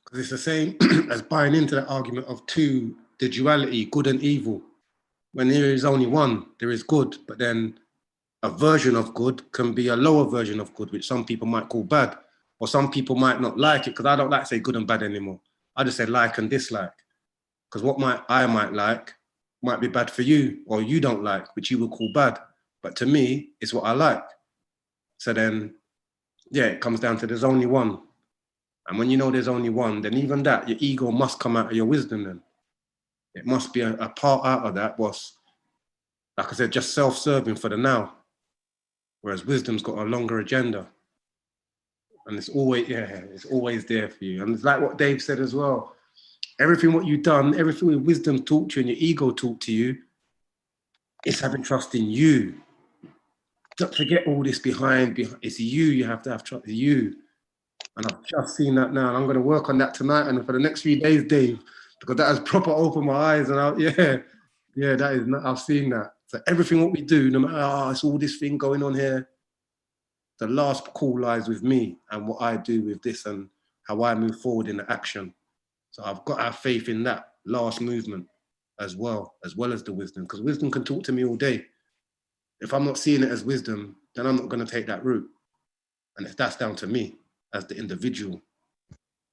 Because it's the same as buying into that argument of the duality, good and evil. When there is only one, there is good, but then a version of good can be a lower version of good, which some people might call bad, or some people might not like it, because I don't like to say good and bad anymore. I just say like and dislike, because what I might like might be bad for you, or you don't like, which you would call bad. But to me, it's what I like. So then, it comes down to there's only one. And when you know there's only one, then even that, your ego must come out of your wisdom then. It must be a part out of that was, like I said, just self-serving for the now. Whereas wisdom's got a longer agenda. And it's always there for you. And it's like what Dave said as well. Everything what you've done, everything with wisdom taught to you and your ego taught to you, it's having trust in you. Don't forget all this behind. It's you have to have trust in you. And I've just seen that now. And I'm going to work on that tonight and for the next few days, Dave, because that has proper opened my eyes. And I've seen that. So everything what we do, no matter, it's all this thing going on here. The last call lies with me and what I do with this and how I move forward in the action. So I've got to have faith in that last movement as well as the wisdom, because wisdom can talk to me all day. If I'm not seeing it as wisdom, then I'm not going to take that route. And if that's down to me as the individual,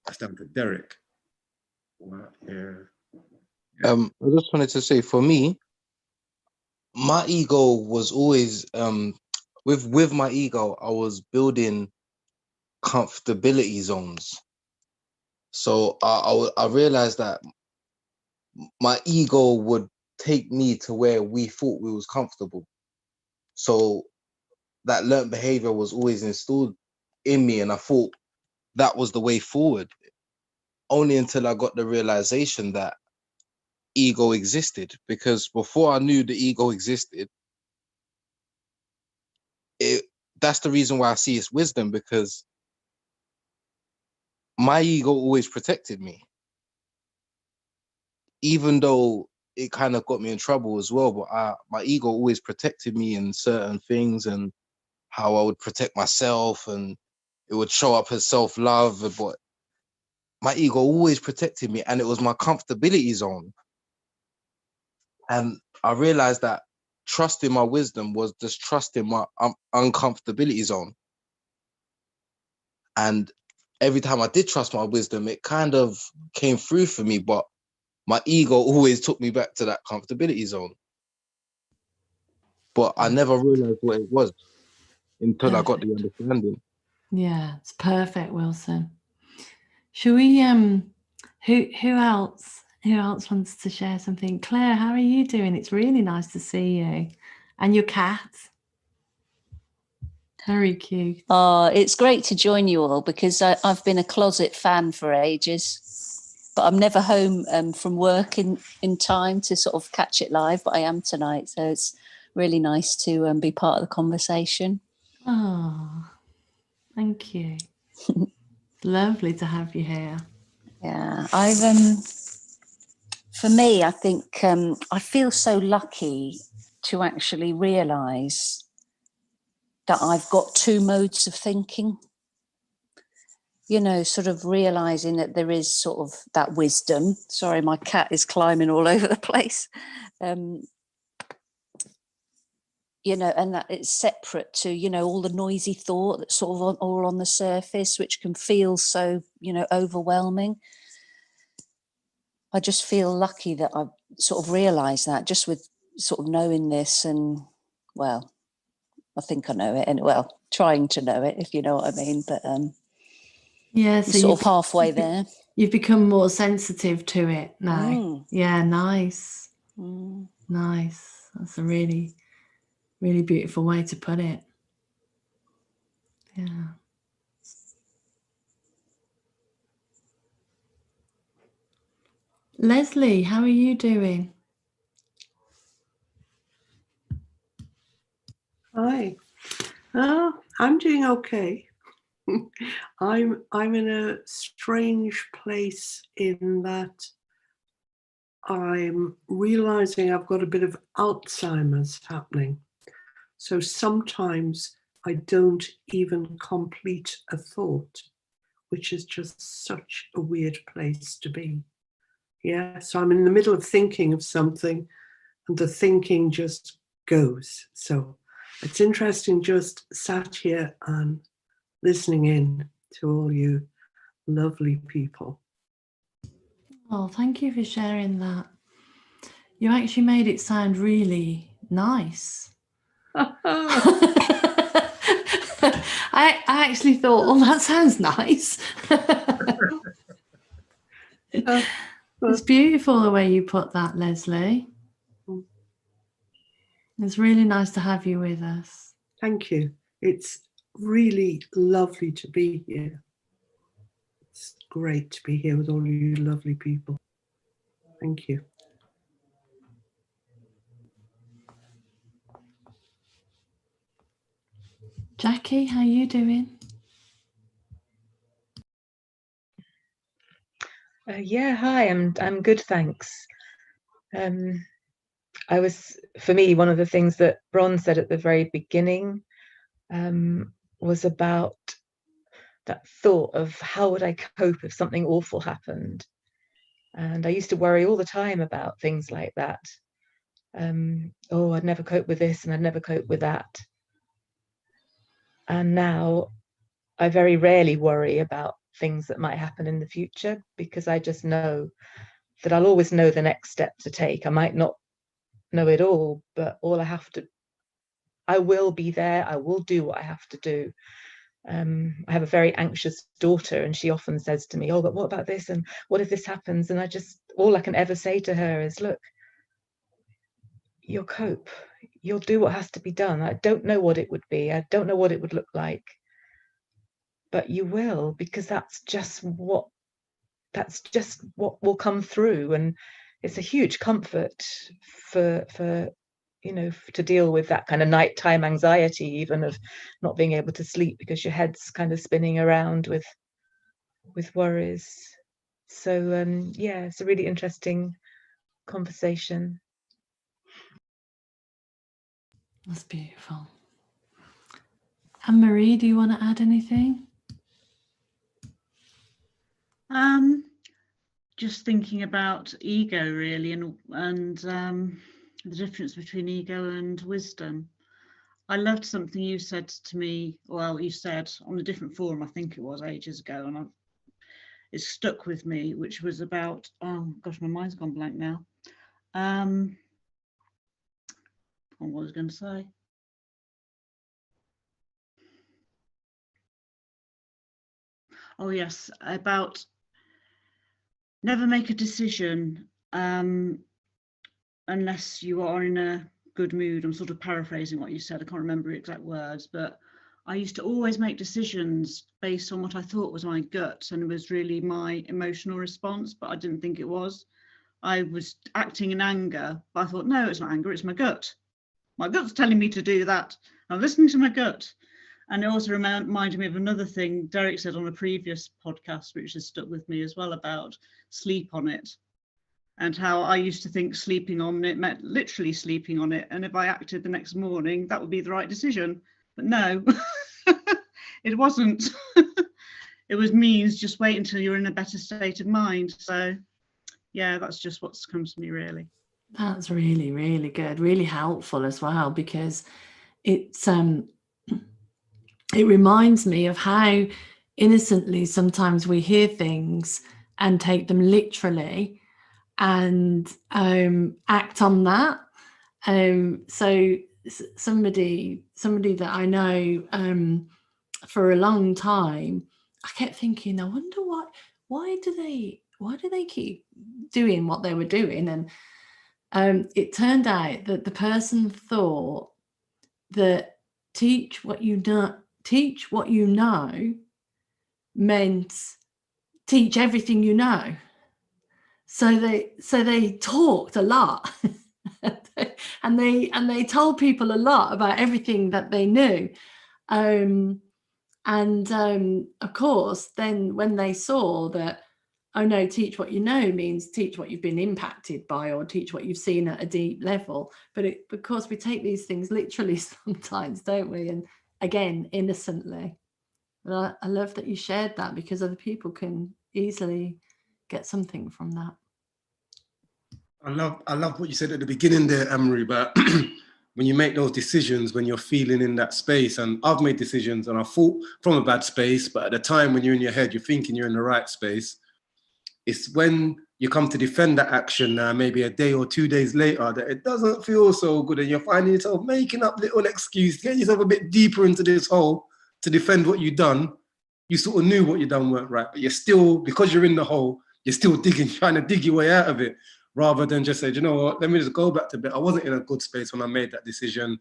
that's down to Derrick. Well, yeah. I just wanted to say, for me, my ego was always with my ego, I was building comfortability zones. So I realized that my ego would take me to where we thought we was comfortable. So that learned behavior was always installed in me, and I thought that was the way forward. Only until I got the realization that ego existed, because before I knew the ego existed, that's the reason why I see it's wisdom, because my ego always protected me, even though it kind of got me in trouble as well. But my ego always protected me in certain things, and how I would protect myself, and it would show up as self-love. But my ego always protected me, and it was my comfortability zone. And I realized that trusting my wisdom was just trusting my uncomfortability zone. And every time I did trust my wisdom, it kind of came through for me, but my ego always took me back to that comfortability zone. But I never realized what it was until I got the understanding. Yeah, it's perfect, Wilson. Shall we who else wants to share something? Claire, how are you doing? It's really nice to see you. And your cat. Very cute. Oh, it's great to join you all, because I've been a closet fan for ages, but I'm never home from work in time to sort of catch it live, but I am tonight. So it's really nice to be part of the conversation. Oh, thank you. Lovely to have you here. Yeah, for me, I think I feel so lucky to actually realise that I've got two modes of thinking. You know, sort of realizing that there is sort of that wisdom. Sorry, my cat is climbing all over the place. You know, and that it's separate to, you know, all the noisy thought that's sort of all on the surface, which can feel so, you know, overwhelming. I just feel lucky that I've sort of realised that just with sort of knowing this, and well, I think I know it, and well, trying to know it, if you know what I mean. But yeah, so sort of halfway there. You've become more sensitive to it now. Yeah, nice. Nice. That's a really, really beautiful way to put it. Yeah. Leslie, how are you doing? Hi. I'm doing okay. I'm in a strange place in that I'm realizing I've got a bit of Alzheimer's happening. So sometimes I don't even complete a thought, which is just such a weird place to be. Yeah, so I'm in the middle of thinking of something and the thinking just goes. So it's interesting just sat here and listening in to all you lovely people. Oh, thank you for sharing that. You actually made it sound really nice. I actually thought, oh, that sounds nice. It's beautiful the way you put that, Leslie. It's really nice to have you with us. Thank you. It's really lovely to be here. It's great to be here with all you lovely people. Thank you. Jackie, how are you doing? Yeah, hi, I'm good, thanks. For me, one of the things that Bron said at the very beginning was about that thought of how would I cope if something awful happened. And I used to worry all the time about things like that. Oh, I'd never cope with this and I'd never cope with that. And now I very rarely worry about things that might happen in the future, because I just know that I'll always know the next step to take. I might not know it all, but I will be there. I will do what I have to do. I have a very anxious daughter, and she often says to me, oh, but what about this? And what if this happens? And all I can ever say to her is, look, you'll cope. You'll do what has to be done. I don't know what it would be. I don't know what it would look like. But you will, because that's just what will come through. And it's a huge comfort for to deal with that kind of nighttime anxiety, even of not being able to sleep because your head's kind of spinning around with worries. So yeah, it's a really interesting conversation. That's beautiful. Anne-Marie, do you want to add anything? Just thinking about ego, really, and the difference between ego and wisdom. I loved something you said to me, well, you said on a different forum, I think it was ages ago, and it's stuck with me, which was about, oh gosh, my mind's gone blank now. What was I going to say? Oh yes, about never make a decision unless you are in a good mood. I'm sort of paraphrasing what you said. I can't remember exact words, but I used to always make decisions based on what I thought was my gut, and it was really my emotional response, but I didn't think it was. I was acting in anger, but I thought, no, it's not anger, it's my gut. My gut's telling me to do that. I'm listening to my gut. And it also reminded me of another thing Derrick said on a previous podcast, which has stuck with me as well, about sleep on it, and how I used to think sleeping on it meant literally sleeping on it. And if I acted the next morning, that would be the right decision. But no, it wasn't. It was means just wait until you're in a better state of mind. So yeah, that's just what's come to me, really. That's really, really good, really helpful as well, because it's it reminds me of how innocently sometimes we hear things and take them literally and act on that. So somebody that I know for a long time, I kept thinking, I wonder why do they keep doing what they were doing? And it turned out that the person thought that teach what you know meant teach everything you know. So they talked a lot and they told people a lot about everything that they knew. Of course, then when they saw that, oh no, teach what you know means teach what you've been impacted by, or teach what you've seen at a deep level. But of course, we take these things literally sometimes, don't we? And again, innocently. But I love that you shared that, because other people can easily get something from that. I love what you said at the beginning there, Anne-Marie, but when you make those decisions, when you're feeling in that space, and I've made decisions and I thought from a bad space, but at the time when you're in your head, you're thinking you're in the right space. It's when you come to defend that action now, maybe a day or 2 days later, that it doesn't feel so good, and you're finding yourself making up little excuses, getting yourself a bit deeper into this hole to defend what you've done. You sort of knew what you've done weren't right, but you're still, because you're in the hole, you're still digging, trying to dig your way out of it, rather than just say, you know what, let me just go back to bed. I wasn't in a good space when I made that decision.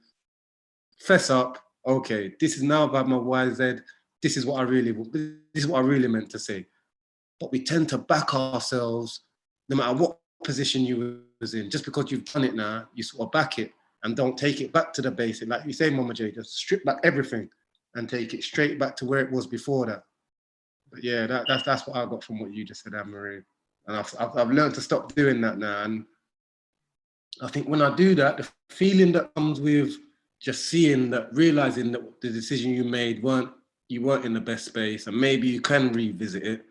Fess up. Okay, this is now about my YZ. This is what I really meant to say. But we tend to back ourselves, no matter what position you was in. Just because you've done it now, you sort of back it and don't take it back to the basic. Like you say, Mama J, just strip back everything and take it straight back to where it was before that. But yeah, that's what I got from what you just said, Anne-Marie. And I've learned to stop doing that now. And I think when I do that, the feeling that comes with just seeing that, realizing that the decision you made you weren't in the best space, and maybe you can revisit it.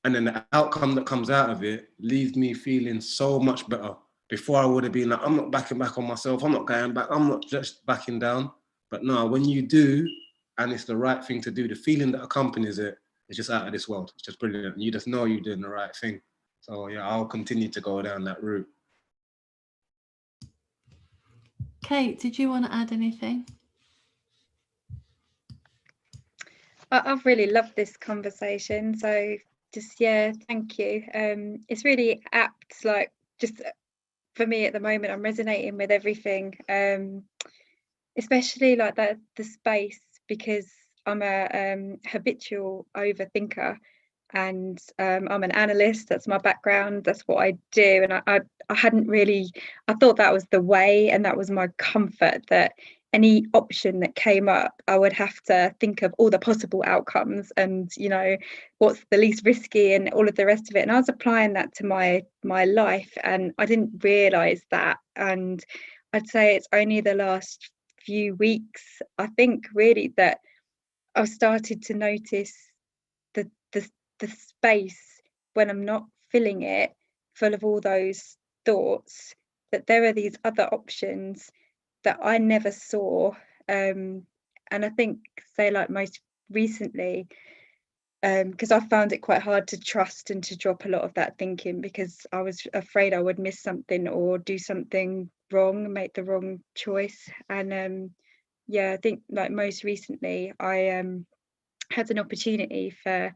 And then the outcome that comes out of it leaves me feeling so much better. Before I would have been like, I'm not backing back on myself. I'm not going back. I'm not just backing down. But no, when you do, and it's the right thing to do, the feeling that accompanies it is just out of this world. It's just brilliant. You just know you're doing the right thing. So yeah, I'll continue to go down that route. Kate, did you want to add anything? I've really loved this conversation. So just, yeah, thank you. It's really apt, like just for me at the moment, I'm resonating with everything, especially like the space, because I'm a habitual overthinker, and I'm an analyst. That's my background, that's what I do. And I hadn't really, I thought that was the way, and that was my comfort, that any option that came up, I would have to think of all the possible outcomes and, you know, what's the least risky and all of the rest of it. And I was applying that to my life, and I didn't realize that. And I'd say it's only the last few weeks, I think, really, that I've started to notice the space when I'm not filling it full of all those thoughts, that there are these other options that I never saw. And I think, say, like most recently, because I found it quite hard to trust and to drop a lot of that thinking, because I was afraid I would miss something or do something wrong, make the wrong choice. And yeah, I think like most recently I had an opportunity for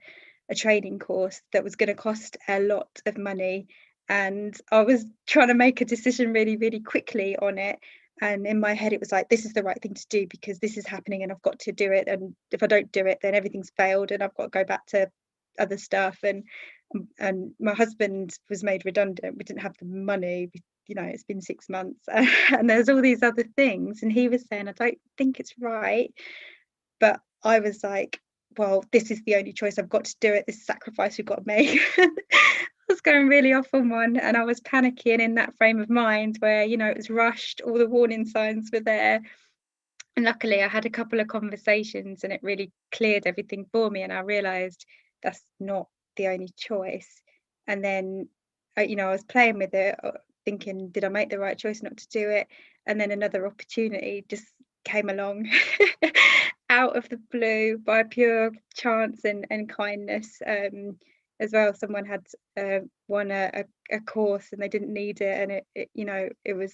a training course that was going to cost a lot of money, and I was trying to make a decision really, really quickly on it. And in my head it was like, this is the right thing to do because this is happening and I've got to do it, and if I don't do it then everything's failed and I've got to go back to other stuff. And my husband was made redundant, we didn't have the money, you know, it's been 6 months and there's all these other things, and he was saying, I don't think it's right. But I was like, well, this is the only choice, I've got to do it, this sacrifice we've got to make. I was going really off on one, and I was panicking in that frame of mind where, you know, it was rushed, all the warning signs were there. And luckily I had a couple of conversations and it really cleared everything for me, and I realized that's not the only choice. And then I was playing with it, thinking, did I make the right choice not to do it? And then another opportunity just came along out of the blue by pure chance and kindness as well. Someone had won a course and they didn't need it, and it was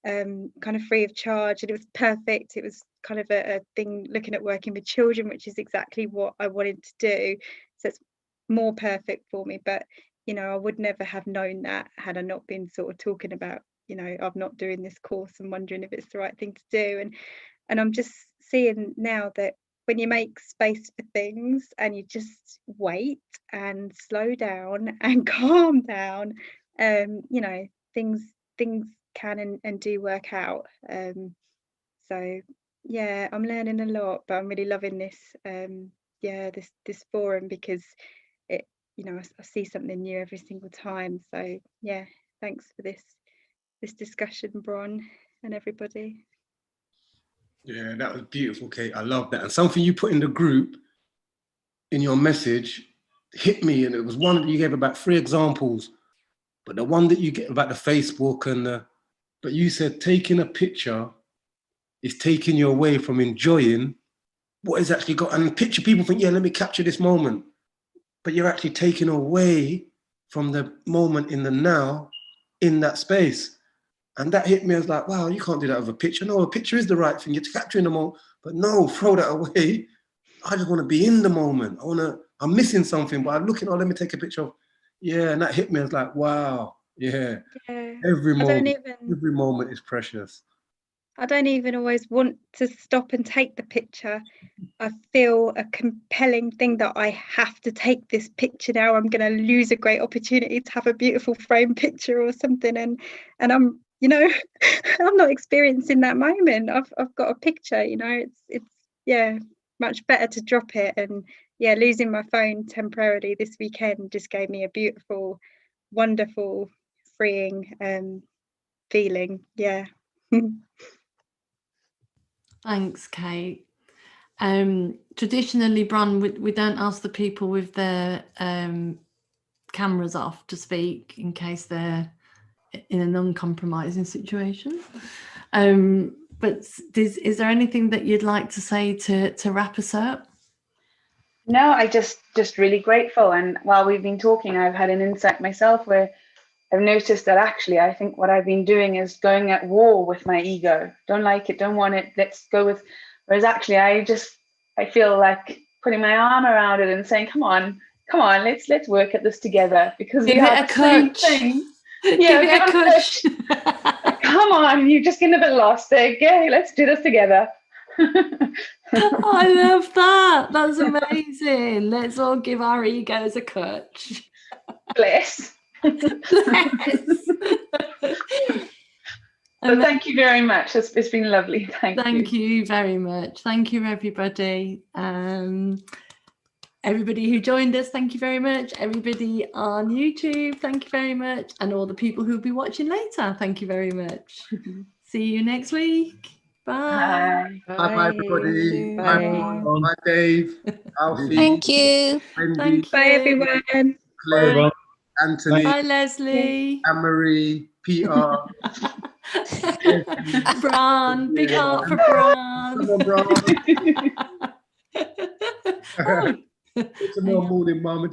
kind of free of charge, and it was perfect. It was kind of a thing looking at working with children, which is exactly what I wanted to do, so it's more perfect for me. But I would never have known that had I not been sort of talking about I'm not doing this course and wondering if it's the right thing to do. And I'm just seeing now that when you make space for things and you just wait and slow down and calm down, things can and do work out. So yeah, I'm learning a lot, but I'm really loving this this forum, because it I see something new every single time. So yeah, thanks for this discussion, Bron, and everybody. Yeah, that was beautiful, Kate. I love that. And something you put in the group in your message hit me, and it was one that you gave about 3 examples, but the one that you get about the Facebook but you said taking a picture is taking you away from enjoying what is actually got. And picture, people think, yeah, let me capture this moment, but you're actually taking away from the moment in the now, in that space. And that hit me as like, wow, you can't do that with a picture. No, a picture is the right thing. You're capturing the moment, but no, throw that away. I just want to be in the moment. I'm missing something, but I'm looking, let me take a picture of, yeah. And that hit me as like, wow, yeah. Every moment is precious. I don't even always want to stop and take the picture. I feel a compelling thing that I have to take this picture now. I'm going to lose a great opportunity to have a beautiful frame picture or something. And I'm, I'm not experiencing that moment. I've got a picture, it's much better to drop it. And yeah, losing my phone temporarily this weekend just gave me a beautiful, wonderful, freeing feeling. Yeah. Thanks, Kate. Traditionally, Bron, we don't ask the people with their cameras off to speak in case they're in an uncompromising situation. But is there anything that you'd like to say to wrap us up? No, I just really grateful. And while we've been talking, I've had an insight myself where I've noticed that actually I think what I've been doing is going at war with my ego. Don't like it, don't want it, let's go with. Whereas actually I feel like putting my arm around it and saying, come on, let's work at this together, because give we are it a the same coach. thing. Yeah, give it a coach. Come on, you're just getting a bit lost there. Okay, let's do this together. I love that. That's amazing. Let's all give our egos a coach. Bless. So thank you very much. It's been lovely. Thank you very much. Thank you, everybody. Everybody who joined us, thank you very much. Everybody on YouTube, thank you very much. And all the people who'll be watching later, thank you very much. See you next week. Bye. Bye, everybody. Bye, Dave. Alfie. Thank you. Wendy. Bye, everyone. Claire. Anthony. Bye, Leslie. Anne-Marie. Peter. Bron. Big heart for Bron. Come on, Bron. It's a more morning, Mama.